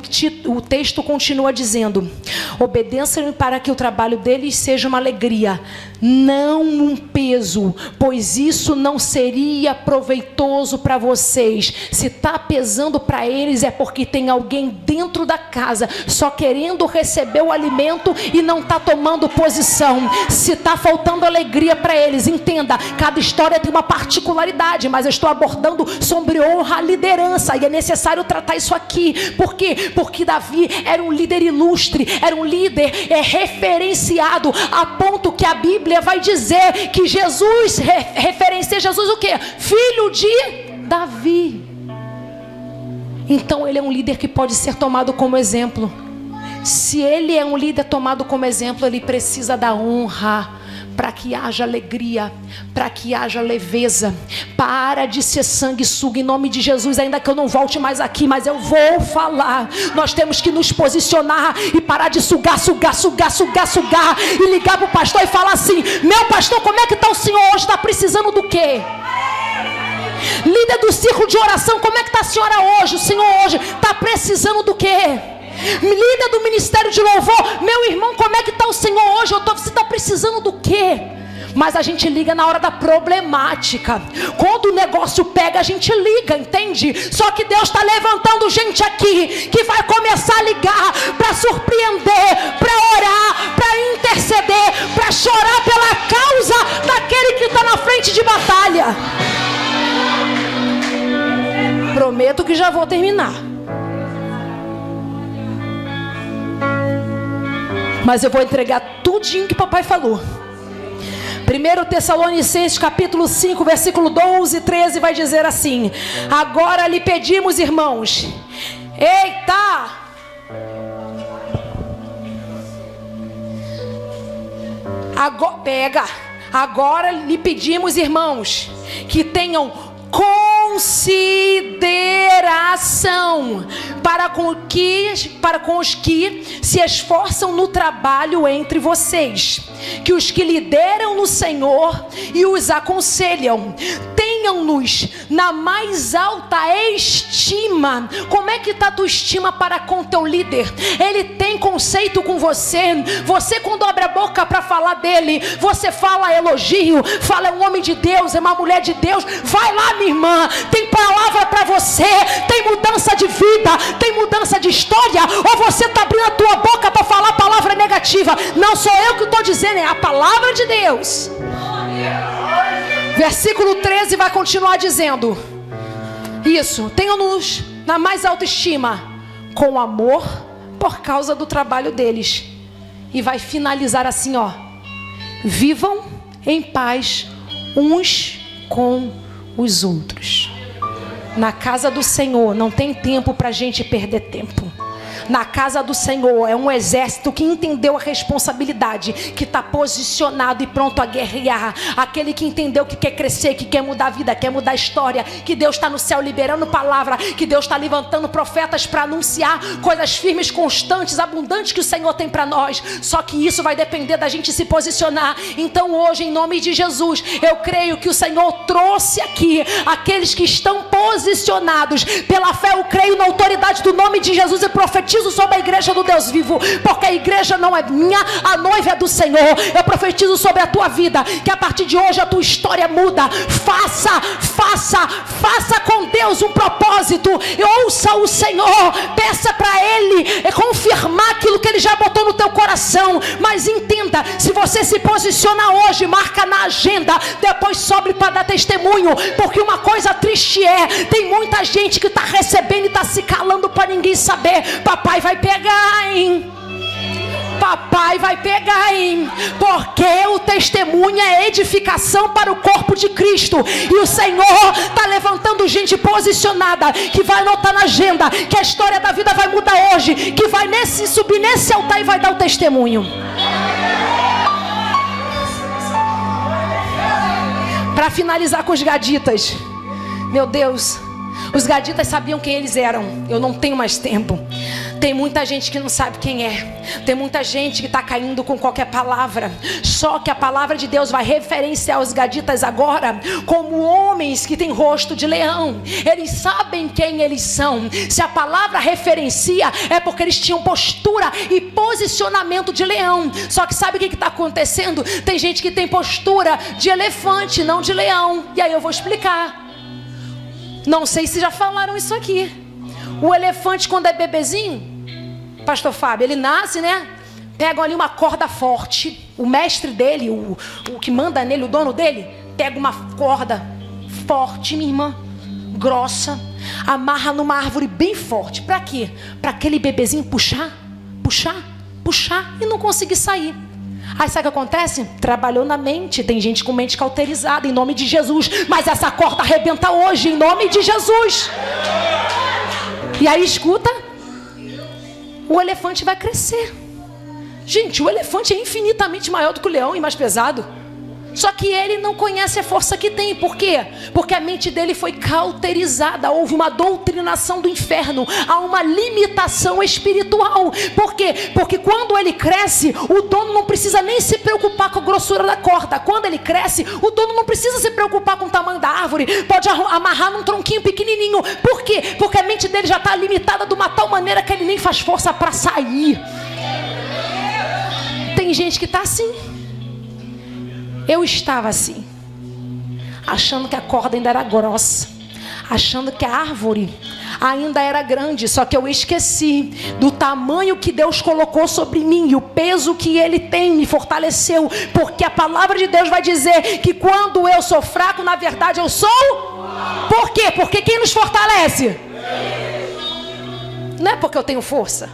texto continua dizendo: obedeçam para que o trabalho deles seja uma alegria, não um peso, pois isso não seria proveitoso para vocês. Se está pesando para eles, é porque tem alguém dentro da casa só querendo receber o alimento e não está tomando posição. Se está faltando alegria para eles, entenda, cada história tem uma particularidade, mas eu estou abordando sobre honra à liderança, e é necessário tratar isso aqui. Por quê? Porque Davi era um líder ilustre, era um líder referenciado, a ponto que a Bíblia vai dizer que Jesus, referencia Jesus o quê? Filho de Davi. Então ele é um líder que pode ser tomado como exemplo. Se ele é um líder tomado como exemplo, ele precisa da honra, para que haja alegria, para que haja leveza. Para de ser sanguessuga em nome de Jesus, ainda que eu não volte mais aqui, mas eu vou falar. Nós temos que nos posicionar e parar de sugar e ligar para o pastor e falar assim: meu pastor, como é que está o senhor hoje? Está precisando do quê? Líder do círculo de oração, como é que está a senhora hoje? O senhor hoje está precisando do quê? Líder do ministério de louvor, meu irmão, como é que está o senhor hoje? Você está precisando do quê? Mas a gente liga na hora da problemática. Quando o negócio pega, a gente liga, entende? Só que Deus está levantando gente aqui que vai começar a ligar para surpreender, para orar, para interceder, para chorar pela causa daquele que está na frente de batalha. Prometo que já vou terminar. Mas eu vou entregar tudinho que papai falou. 1 Tessalonicenses capítulo 5, versículo 12 e 13 vai dizer assim: agora lhe pedimos, irmãos. Eita! Agora lhe pedimos, irmãos, que tenham consideração para com os que se esforçam no trabalho entre vocês, que os que lideram no Senhor e os aconselham tenham-nos na mais alta estima. Como é que está a tua estima para com teu líder? Ele tem conceito com você? Você, quando abre a boca para falar dele, você fala elogio, fala é um homem de Deus, é uma mulher de Deus? Vai lá, minha irmã, tem palavra para você, tem mudança de vida, tem mudança de história. Ou você está abrindo a tua boca para falar palavra negativa? Não sou eu que estou dizendo, é a palavra de Deus. Versículo 13 vai continuar dizendo: Isso, tenham-nos na mais alta estima, com amor por causa do trabalho deles. E vai finalizar assim, ó: vivam em paz uns com os outros. Na casa do Senhor não tem tempo para a gente perder tempo. Na casa do Senhor é um exército que entendeu a responsabilidade, que está posicionado e pronto a guerrear. Aquele que entendeu que quer crescer, que quer mudar a vida, quer mudar a história, que Deus está no céu liberando palavra, que Deus está levantando profetas para anunciar coisas firmes, constantes, abundantes que o Senhor tem para nós. Só que isso vai depender da gente se posicionar. Então hoje, em nome de Jesus, eu creio que o Senhor trouxe aqui aqueles que estão posicionados pela fé. Eu creio na autoridade do nome de Jesus e profetizo sobre a igreja do Deus vivo, porque a igreja não é minha, a noiva é do Senhor. Eu profetizo sobre a tua vida, que a partir de hoje a tua história muda. Faça com Deus um propósito, ouça o Senhor, peça para Ele confirmar aquilo que Ele já botou no teu coração. Mas entenda, se você se posiciona hoje, marca na agenda, depois sobe para dar testemunho, porque uma coisa triste tem muita gente que está recebendo e está se calando para ninguém saber. Papai vai pegar, hein? Papai vai pegar, hein? Porque o testemunho é edificação para o corpo de Cristo. E o Senhor está levantando gente posicionada, que vai anotar na agenda, que a história da vida vai mudar hoje, que vai subir nesse altar e vai dar o testemunho. Para finalizar com os gaditas, meu Deus, os gaditas sabiam quem eles eram. Eu não tenho mais tempo. Tem muita gente que não sabe quem é. Tem muita gente que está caindo com qualquer palavra. Só que a palavra de Deus vai referenciar os gaditas agora como homens que têm rosto de leão. Eles sabem quem eles são. Se a palavra referencia, é porque eles tinham postura e posicionamento de leão. Só que sabe o que está acontecendo? Tem gente que tem postura de elefante, não de leão. E aí eu vou explicar. Não sei se já falaram isso aqui. O elefante, quando é bebezinho, pastor Fábio, ele nasce, né? Pegam ali uma corda forte. O mestre dele, o que manda nele, o dono dele, pega uma corda forte, minha irmã, grossa, amarra numa árvore bem forte. Para quê? Para aquele bebezinho puxar e não conseguir sair. Aí sabe o que acontece? Trabalhou na mente. Tem gente com mente cauterizada em nome de Jesus. Mas essa corda arrebenta hoje em nome de Jesus. E aí escuta, o elefante vai crescer. Gente, o elefante é infinitamente maior do que o leão e mais pesado. Só que ele não conhece a força que tem. Por quê? Porque a mente dele foi cauterizada. Houve uma doutrinação do inferno. Há uma limitação espiritual. Por quê? Porque quando ele cresce, o dono não precisa nem se preocupar com a grossura da corda. Quando ele cresce, o dono não precisa se preocupar com o tamanho da árvore. Pode amarrar num tronquinho pequenininho. Por quê? Porque a mente dele já está limitada de uma tal maneira que ele nem faz força para sair. Tem gente que está assim. Eu estava assim, achando que a corda ainda era grossa, achando que a árvore ainda era grande, só que eu esqueci do tamanho que Deus colocou sobre mim e o peso que Ele tem me fortaleceu, porque a palavra de Deus vai dizer que quando eu sou fraco, na verdade eu sou. Por quê? Porque quem nos fortalece? Não é porque eu tenho força,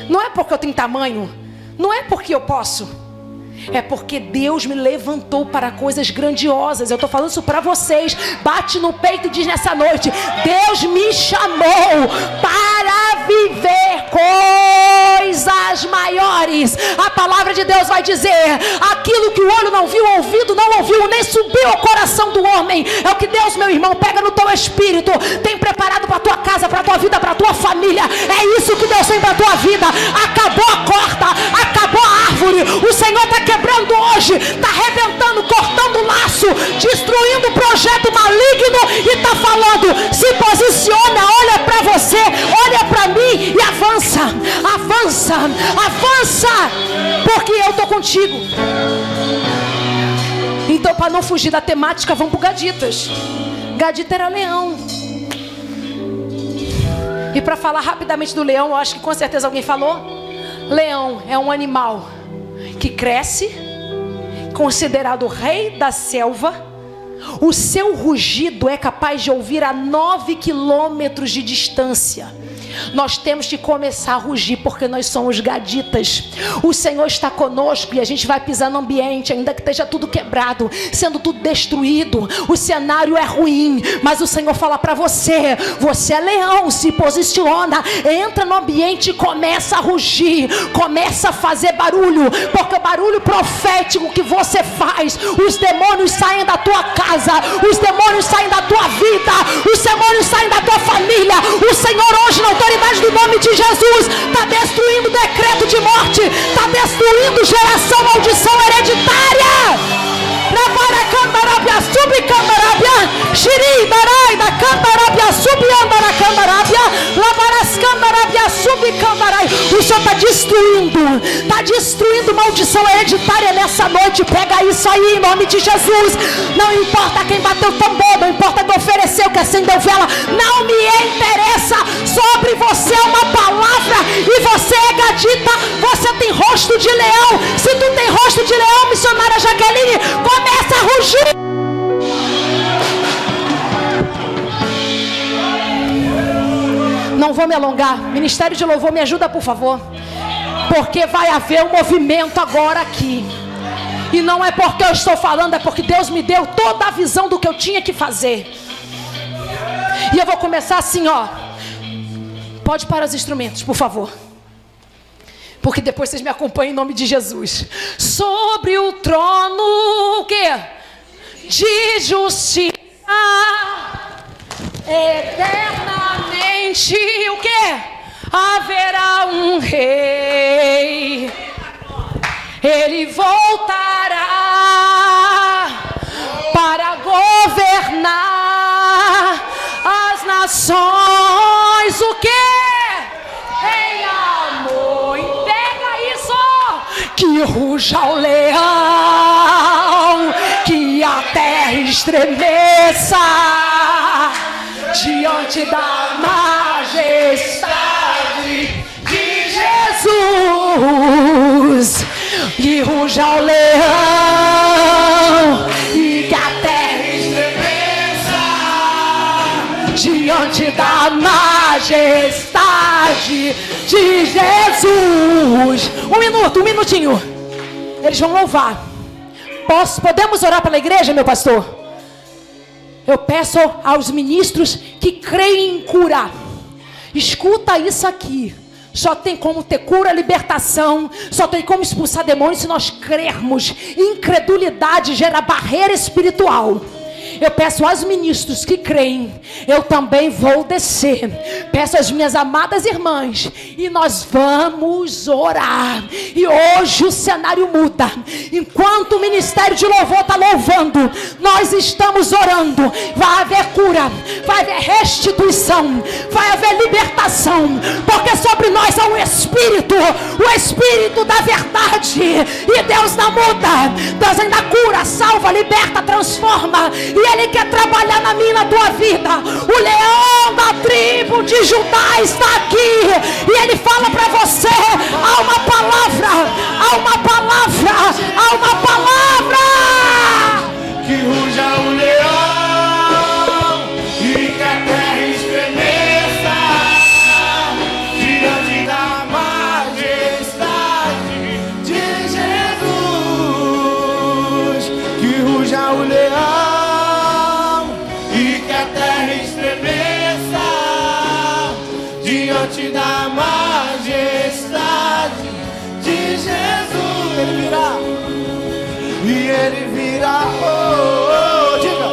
não é porque eu tenho tamanho, não é porque eu posso. É porque Deus me levantou para coisas grandiosas. Eu estou falando isso para vocês. Bate no peito e diz nessa noite: Deus me chamou para viver coisas maiores. A palavra de Deus vai dizer: aquilo que o olho não viu, o ouvido não ouviu, nem subiu ao coração do homem, é o que Deus, meu irmão, pega no teu espírito, tem preparado para a tua casa, para a tua vida, para a tua família. É isso que Deus tem para a tua vida. Acabou a corda, acabou a árvore. O Senhor está quebrando hoje, está arrebentando, cortando o laço, destruindo o projeto maligno e está falando: se posiciona, olha para você, olha para mim e avança, avança, avança, porque eu estou contigo. Então, para não fugir da temática, vamos para o Gaditas. Gadita era leão. E para falar rapidamente do leão, eu acho que com certeza alguém falou. Leão é um animal que cresce, considerado o rei da selva, O seu rugido é capaz de ouvir a 9 quilômetros de distância. Nós temos que começar a rugir, porque nós somos gaditas. O Senhor está conosco e a gente vai pisar no ambiente, ainda que esteja tudo quebrado, sendo tudo destruído. O cenário é ruim, mas o Senhor fala para você: você é leão, se posiciona, entra no ambiente e começa a rugir, começa a fazer barulho, porque o barulho profético que você faz, os demônios saem da tua casa, os demônios saem da tua vida, os demônios saem da tua família. O Senhor hoje, na autoridade do nome de Jesus, está destruindo decreto de morte, está destruindo geração, maldição hereditária. O Senhor está destruindo maldição hereditária nessa noite. Pega isso aí em nome de Jesus. Não importa quem bateu o tambor, não importa quem ofereceu, que acendeu vela, não me interessa. Sobre você é uma palavra e você é gadita. Você tem rosto de leão. Se tu tem rosto de leão, missionária Jaqueline, começa a rugir. Não vou me alongar. Ministério de Louvor, me ajuda, por favor. Porque vai haver um movimento agora aqui. E não é porque eu estou falando, é porque Deus me deu toda a visão do que eu tinha que fazer. E eu vou começar assim, ó. Pode parar os instrumentos, por favor. Porque depois vocês me acompanham em nome de Jesus. Sobre o trono, o quê? De justiça eternamente, o quê? Haverá um rei. Ele voltará para governar as nações. O quê? Em amor. Pega isso. Que ruja o leão, que a terra estremeça diante da majestade de Jesus. Que ruja o leão e que a terra estremeça diante da majestade de Jesus. Um minutinho. Eles vão louvar. Podemos orar pela igreja, meu pastor? Eu peço aos ministros que creem em cura. Escuta isso aqui. Só tem como ter cura, libertação. Só tem como expulsar demônios se nós crermos. Incredulidade gera barreira espiritual. Eu peço aos ministros que creem, eu também vou descer. Peço às minhas amadas irmãs, e nós vamos orar. E hoje o cenário muda. Enquanto o ministério de louvor está louvando, nós estamos orando. Vai haver cura, vai haver restituição, vai haver libertação, porque sobre nós há um Espírito, o Espírito da verdade. E Deus não muda. Deus ainda cura, salva, liberta, transforma. E Ele quer trabalhar na minha e na tua vida. O leão da tribo de Judá está aqui. E Ele fala para você: há uma palavra, há uma palavra, há uma palavra. Que ruja o leão e que a terra estremeça diante da majestade de Jesus. Que ruja o leão diante da majestade de Jesus. Ele virá, e Ele virá, oh, oh, diga,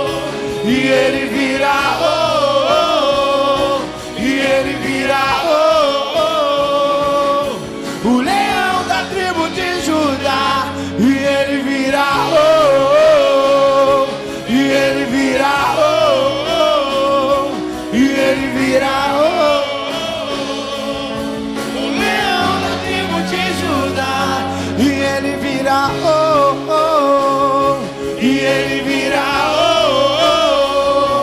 e Ele virá, oh, oh, e Ele virá, oh, oh, o leão da tribo de Judá, e Ele virá, oh, oh, e Ele virá, oh, oh, e Ele virá, oh. Oh, oh, e Ele virá, oh, oh,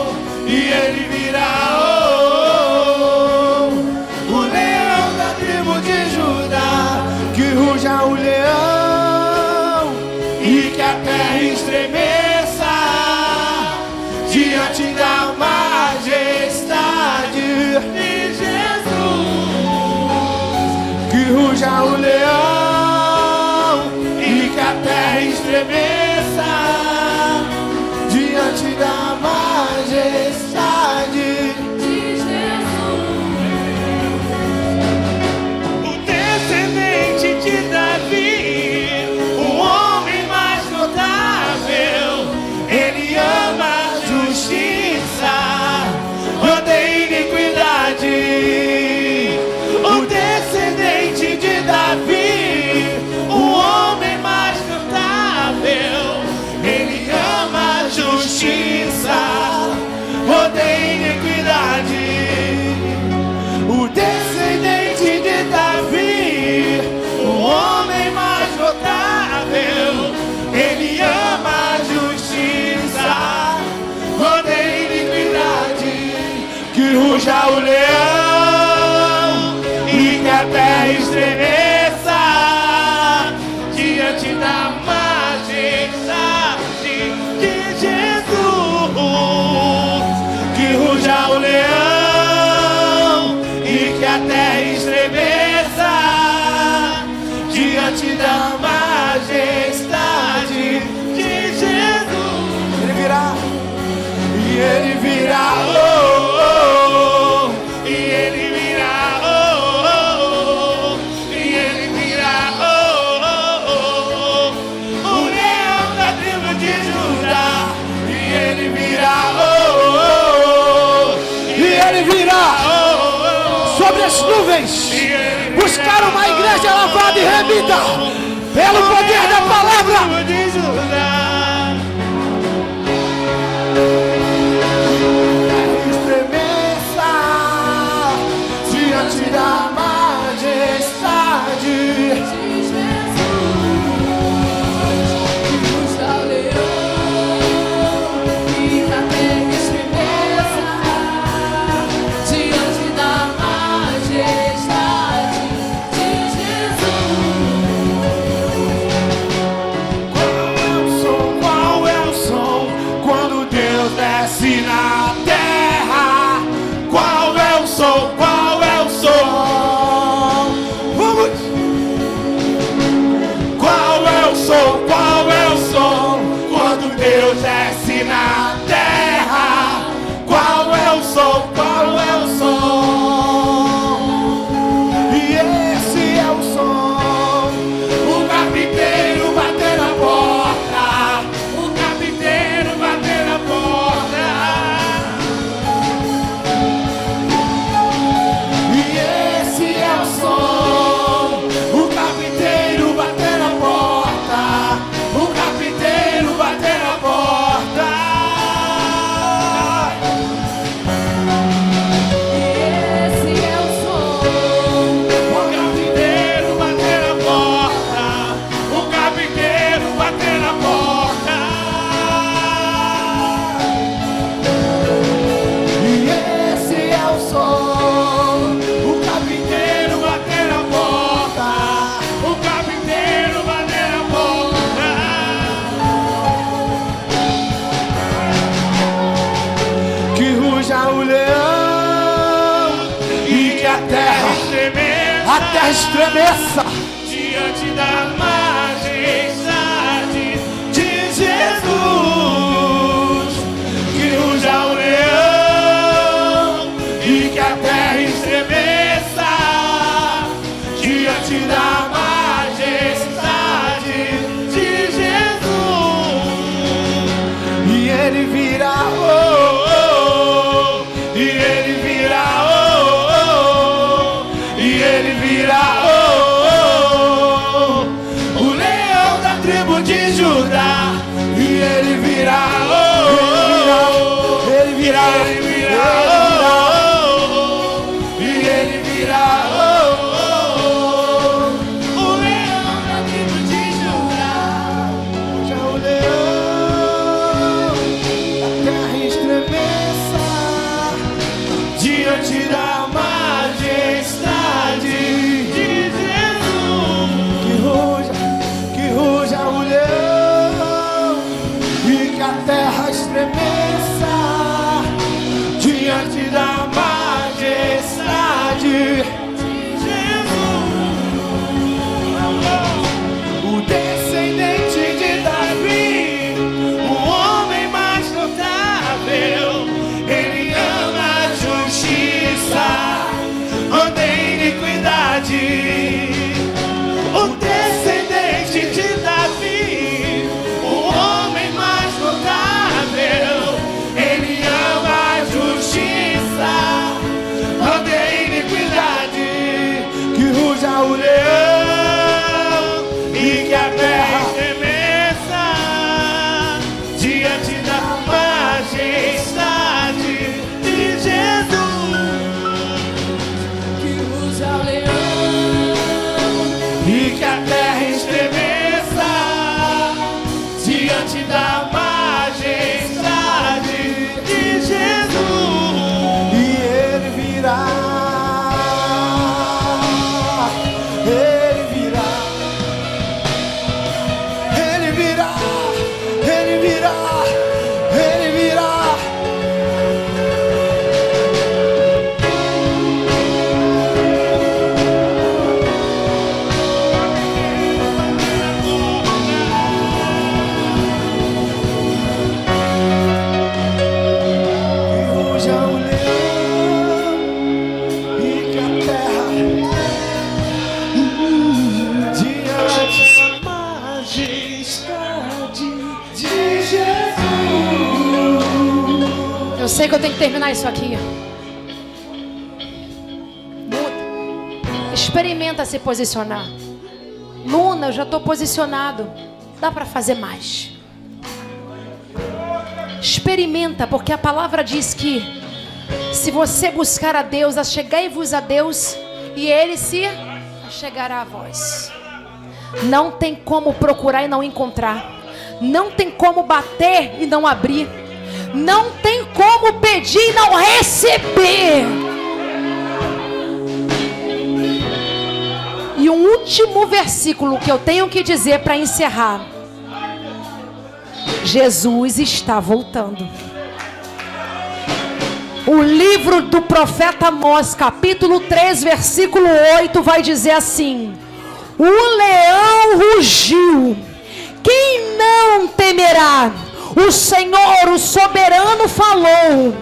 sobre as nuvens. Buscar uma igreja lavada e remida pelo poder da palavra. Estremeça diante da majestade. Desce na terra. Qual é o som? Qual é o som? Vamos! Qual é o som? Qual é o som? Quando Deus desce na terra. Qual é o som? Qual é o som? E esse é o som. O carpinteiro bater na porta. O carpinteiro bater na porta. E esse é o som. O carpinteiro bater na porta. O carpinteiro bater na porta. E esse é o som. O carpinteiro bater na porta. O carpinteiro bater na porta. E esse é o som. O carpinteiro bater na porta. O carpinteiro bater na porta. Que ruja o leão e que a terra estremeça diante da majestade de Jesus. Que ruja o leão e que a terra estremeça diante da majestade de Jesus. E ele virá, oh, oh, oh, e ele virá, oh, oh, oh, e ele virá, oh, oh, oh, o leão da tribo de Judá. E ele virá, oh, oh, oh, ele virá, ele virá, oh, oh, oh, e ele virá, oh, oh, oh, o leão da tribo de Judá. Já o leão da terra estremeça diante da majestade de Jesus. Que ruja o leão e que a terra estremeça diante da majestade de Jesus. O descendente de Davi, o homem mais notável, ele ama a justiça, anda em iniquidade. O descendente de Davi, o homem mais notável, ele ama a justiça, anda em iniquidade. Que ruja o leão e que a terra estremeça diante da majestade de Jesus. Que ruja o leão e que a terra estremeça diante da majestade de Jesus. E ele virá, ele virá, ele virá, ele virá, ele virá. Eu sei que eu tenho que terminar isso aqui. Experimenta se posicionar. Luna, eu já estou posicionado. Dá para fazer mais. Experimenta, porque a palavra diz que se você buscar a Deus, achegai-vos a Deus e Ele se achegará a vós. Não tem como procurar e não encontrar. Não tem como bater e não abrir. Não tem como pedir e não receber. E um último versículo que eu tenho que dizer para encerrar. Jesus está voltando. O livro do profeta Amós, capítulo 3, versículo 8, vai dizer assim: o leão rugiu, quem não temerá? O Senhor, o soberano, falou,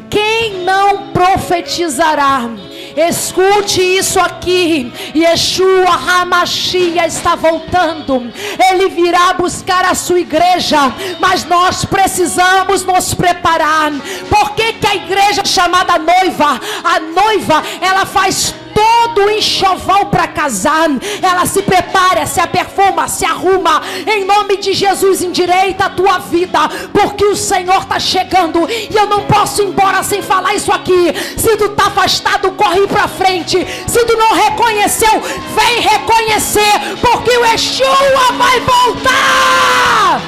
quem não profetizará? Escute isso aqui. Yeshua HaMashiach está voltando. Ele virá buscar a sua igreja, mas nós precisamos nos preparar. Por que que a igreja é chamada noiva? A noiva, ela faz todo o enxoval para casar. Ela se prepara, se aperfuma, se arruma. Em nome de Jesus, endireita a tua vida, porque o Senhor está chegando. E eu não posso ir embora sem falar isso aqui. Se tu está afastado, corre para frente. Se tu não reconheceu, vem reconhecer, porque o Yeshua vai voltar.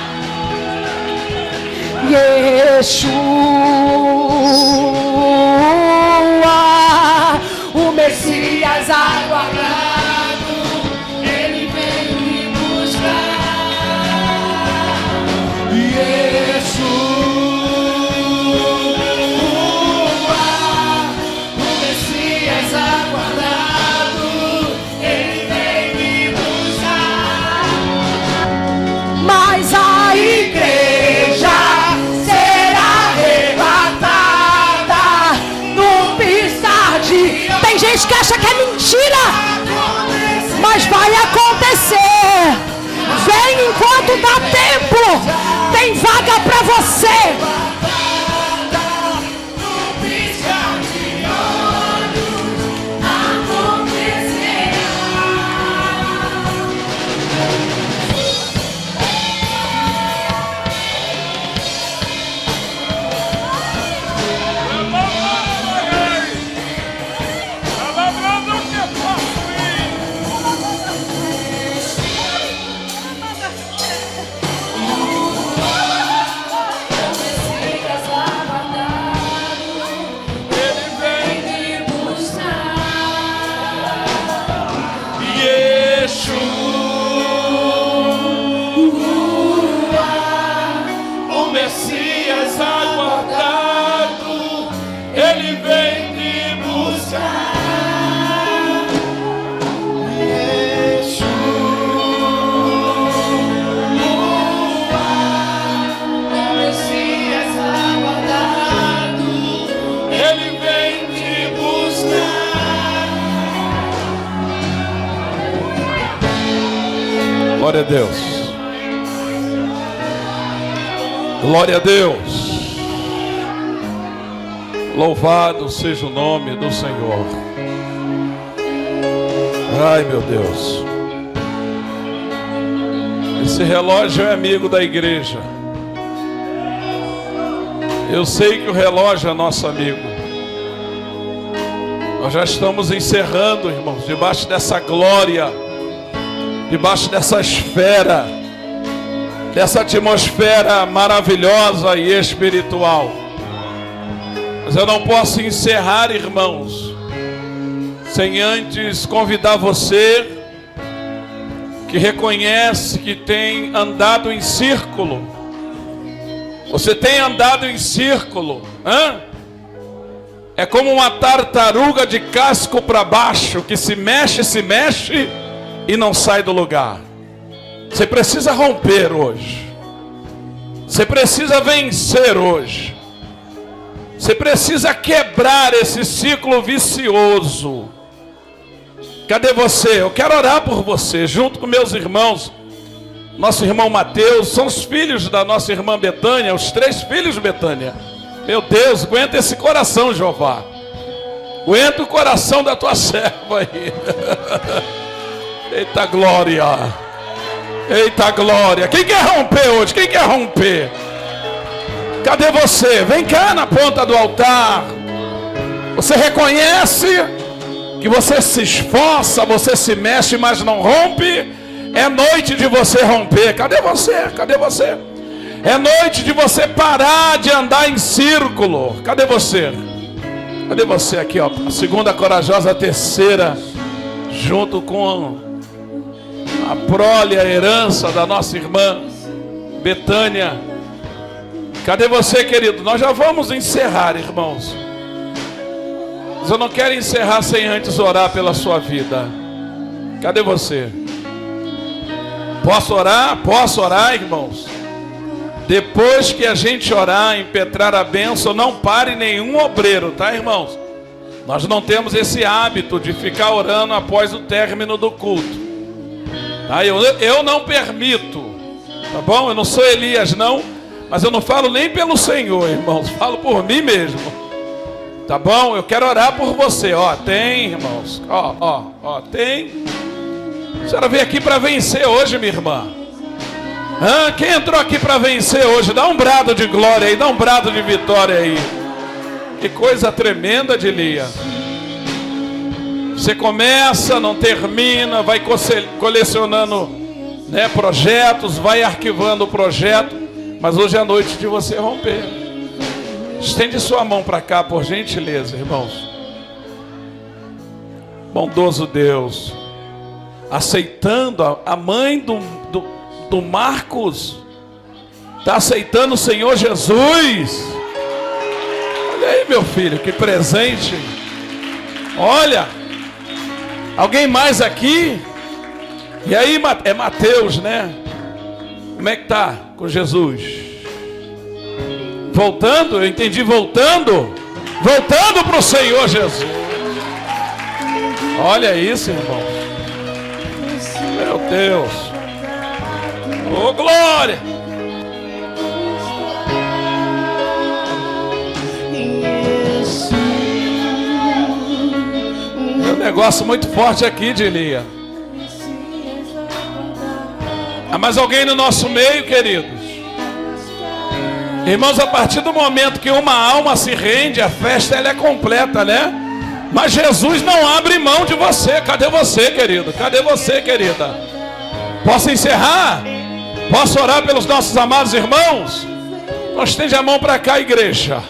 Yeshua, o Messias aguardado, Ele vem me buscar. Yeshua, o Messias aguardado, Ele vem me buscar. Mas a igreja será arrebatada no piscar de... Tem gente que acha que é mentira, mas vai acontecer. Vem enquanto dá tempo. Tem vaga para você. O Messias aguardado, Ele vem me buscar. O Messias aguardado, Ele vem me buscar. Glória a Deus. Glória a Deus. Louvado seja o nome do Senhor. Ai, meu Deus. Esse relógio é amigo da igreja. Eu sei que o relógio é nosso amigo. Nós já estamos encerrando, irmãos, debaixo dessa glória, debaixo dessa esfera, dessa atmosfera maravilhosa e espiritual. Mas eu não posso encerrar, irmãos, sem antes convidar você que reconhece que tem andado em círculo. Você tem andado em círculo, hã? É como uma tartaruga de casco para baixo, que se mexe e não sai do lugar. Você precisa romper hoje. Você precisa vencer hoje. Você precisa quebrar esse ciclo vicioso. Cadê você? Eu quero orar por você, junto com meus irmãos. Nosso irmão Mateus, são os filhos da nossa irmã Betânia, os 3 filhos de Betânia. Meu Deus, aguenta esse coração, Jeová. Aguenta o coração da tua serva aí. Eita glória. Eita glória. Quem quer romper hoje? Quem quer romper? Cadê você? Vem cá na ponta do altar. Você reconhece que você se esforça, você se mexe, mas não rompe? É noite de você romper. Cadê você? Cadê você? É noite de você parar de andar em círculo. Cadê você? Cadê você aqui, ó? A segunda corajosa, a terceira, junto com a prole, a herança da nossa irmã Betânia. Cadê você, querido? Nós já vamos encerrar, irmãos. Mas eu não quero encerrar sem antes orar pela sua vida. Cadê você? Posso orar? Posso orar, irmãos? Depois que a gente orar, impetrar a bênção, não pare nenhum obreiro, tá, irmãos? Nós não temos esse hábito de ficar orando após o término do culto. Tá? Eu não permito, tá bom? Eu não sou Elias, não, mas eu não falo nem pelo Senhor, irmãos, falo por mim mesmo. Tá bom? Eu quero orar por você. Ó, tem, irmãos. Ó, tem. A senhora veio aqui para vencer hoje, minha irmã. Quem entrou aqui para vencer hoje? Dá um brado de glória aí, dá um brado de vitória aí. Que coisa tremenda de Lia. Você começa, não termina, vai colecionando, né, projetos, vai arquivando o projeto, mas hoje é a noite de você romper. Estende sua mão para cá, por gentileza, irmãos. Bondoso Deus, aceitando a mãe do Marcos, está aceitando o Senhor Jesus. Olha aí, meu filho, que presente. Olha, alguém mais aqui? E aí, é Mateus, né? Como é que tá com Jesus? Voltando, eu entendi, voltando para o Senhor Jesus. Olha isso, irmão. Meu Deus. Oh, glória. É um negócio muito forte aqui, Dilia. Há mais alguém no nosso meio, queridos? Irmãos, a partir do momento que uma alma se rende, a festa ela é completa, né? Mas Jesus não abre mão de você. Cadê você, querido? Cadê você, querida? Posso encerrar? Posso orar pelos nossos amados irmãos? Então estende a mão para cá, igreja.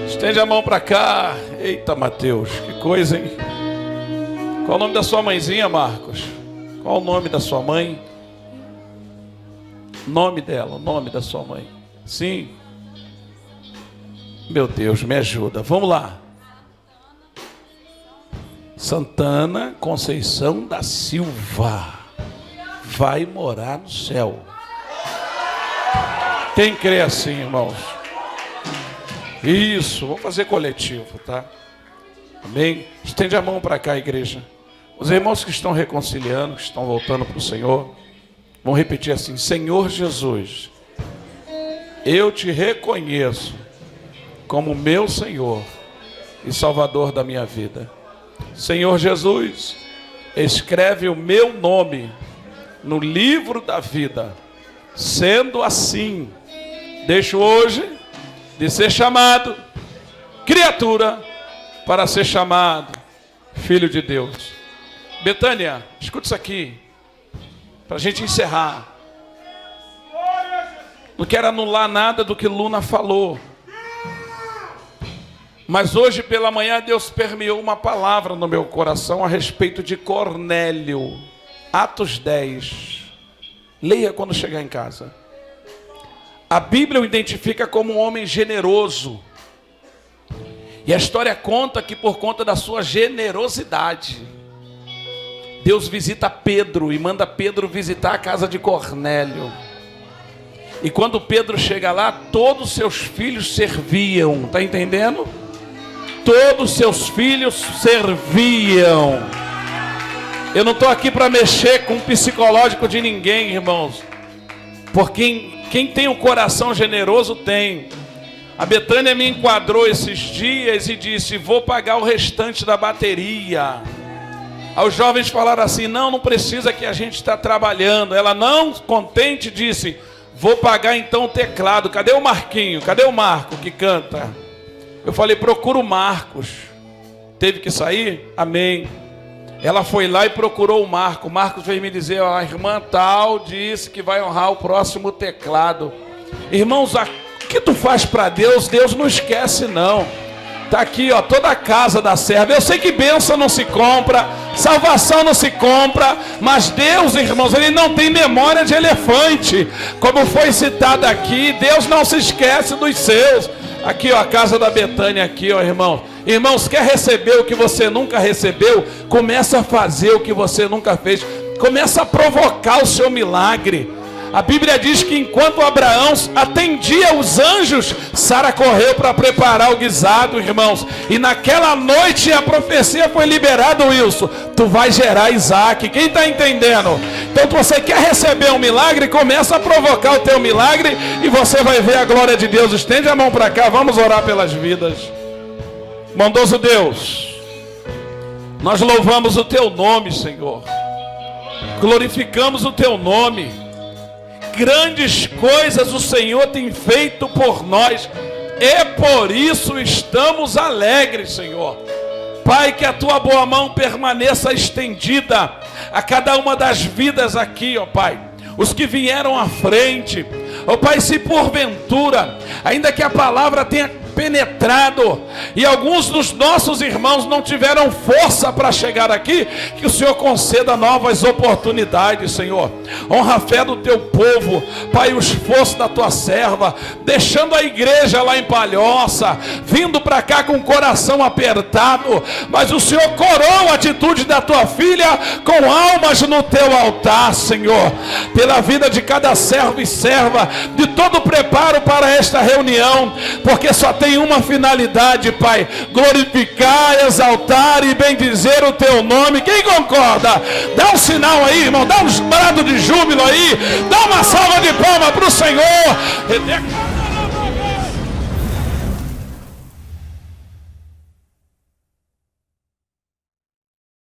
Estende a mão para cá. Eita, Mateus, que coisa, hein? Qual o nome da sua mãezinha, Marcos? Qual o nome da sua mãe? Nome dela, o nome da sua mãe. Sim. Meu Deus, me ajuda. Vamos lá. Santana Conceição da Silva vai morar no céu. Quem crê assim, irmãos? Isso, vamos fazer coletivo, tá? Amém? Estende a mão para cá, igreja. Os irmãos que estão reconciliando, que estão voltando para o Senhor, vão repetir assim: Senhor Jesus, eu te reconheço como meu Senhor e Salvador da minha vida. Senhor Jesus, escreve o meu nome no livro da vida. Sendo assim, deixo hoje de ser chamado criatura para ser chamado filho de Deus. Betânia, escuta isso aqui, para a gente encerrar. Não quero anular nada do que Luna falou, mas hoje pela manhã Deus permeou uma palavra no meu coração a respeito de Cornélio. Atos 10. Leia quando chegar em casa. A Bíblia o identifica como um homem generoso. E a história conta que por conta da sua generosidade, Deus visita Pedro e manda Pedro visitar a casa de Cornélio. E quando Pedro chega lá, todos seus filhos serviam. Está entendendo? Todos seus filhos serviam. Eu não estou aqui para mexer com o psicológico de ninguém, irmãos. Porque quem tem um coração generoso tem. A Betânia me enquadrou esses dias e disse: vou pagar o restante da bateria. Aí os jovens falaram assim: não precisa, que a gente está trabalhando. Ela, não contente, disse: vou pagar então o teclado. Cadê o Marquinho? Cadê o Marco que canta? Eu falei: procura o Marcos. Teve que sair? Amém. Ela foi lá e procurou o Marco. O Marcos veio me dizer: a irmã tal disse que vai honrar o próximo teclado. Irmãos, o que tu faz para Deus, Deus não esquece não. Está aqui, ó, toda a casa da serva. Eu sei que bênção não se compra, salvação não se compra, mas Deus, irmãos, Ele não tem memória de elefante. Como foi citado aqui, Deus não se esquece dos seus. Aqui, ó, a casa da Betânia aqui, ó, irmãos. Irmãos, quer receber o que você nunca recebeu? Começa a fazer o que você nunca fez. Começa a provocar o seu milagre. A Bíblia diz que enquanto Abraão atendia os anjos, Sara correu para preparar o guisado, irmãos. E naquela noite a profecia foi liberada, Wilson. Tu vai gerar Isaac. Quem está entendendo? Então, se você quer receber um milagre, começa a provocar o teu milagre e você vai ver a glória de Deus. Estende a mão para cá, vamos orar pelas vidas. Bondoso Deus, nós louvamos o teu nome, Senhor. Glorificamos o teu nome. Grandes coisas o Senhor tem feito por nós, e por isso estamos alegres, Senhor. Pai, que a tua boa mão permaneça estendida a cada uma das vidas aqui, ó Pai. Os que vieram à frente, ó Pai, se porventura, ainda que a palavra tenha penetrado e alguns dos nossos irmãos não tiveram força para chegar aqui, que o Senhor conceda novas oportunidades, Senhor. Honra a fé do teu povo, Pai, o esforço da tua serva, deixando a igreja lá em Palhoça, vindo para cá com o coração apertado, mas o Senhor coroa a atitude da tua filha com almas no teu altar, Senhor. Pela vida de cada servo e serva, de todo o preparo para esta reunião, porque só tem uma finalidade, Pai: glorificar, exaltar e bendizer o teu nome. Quem concorda? Dá um sinal aí, irmão, dá um brado de júbilo aí, dá uma salva de palmas para o Senhor.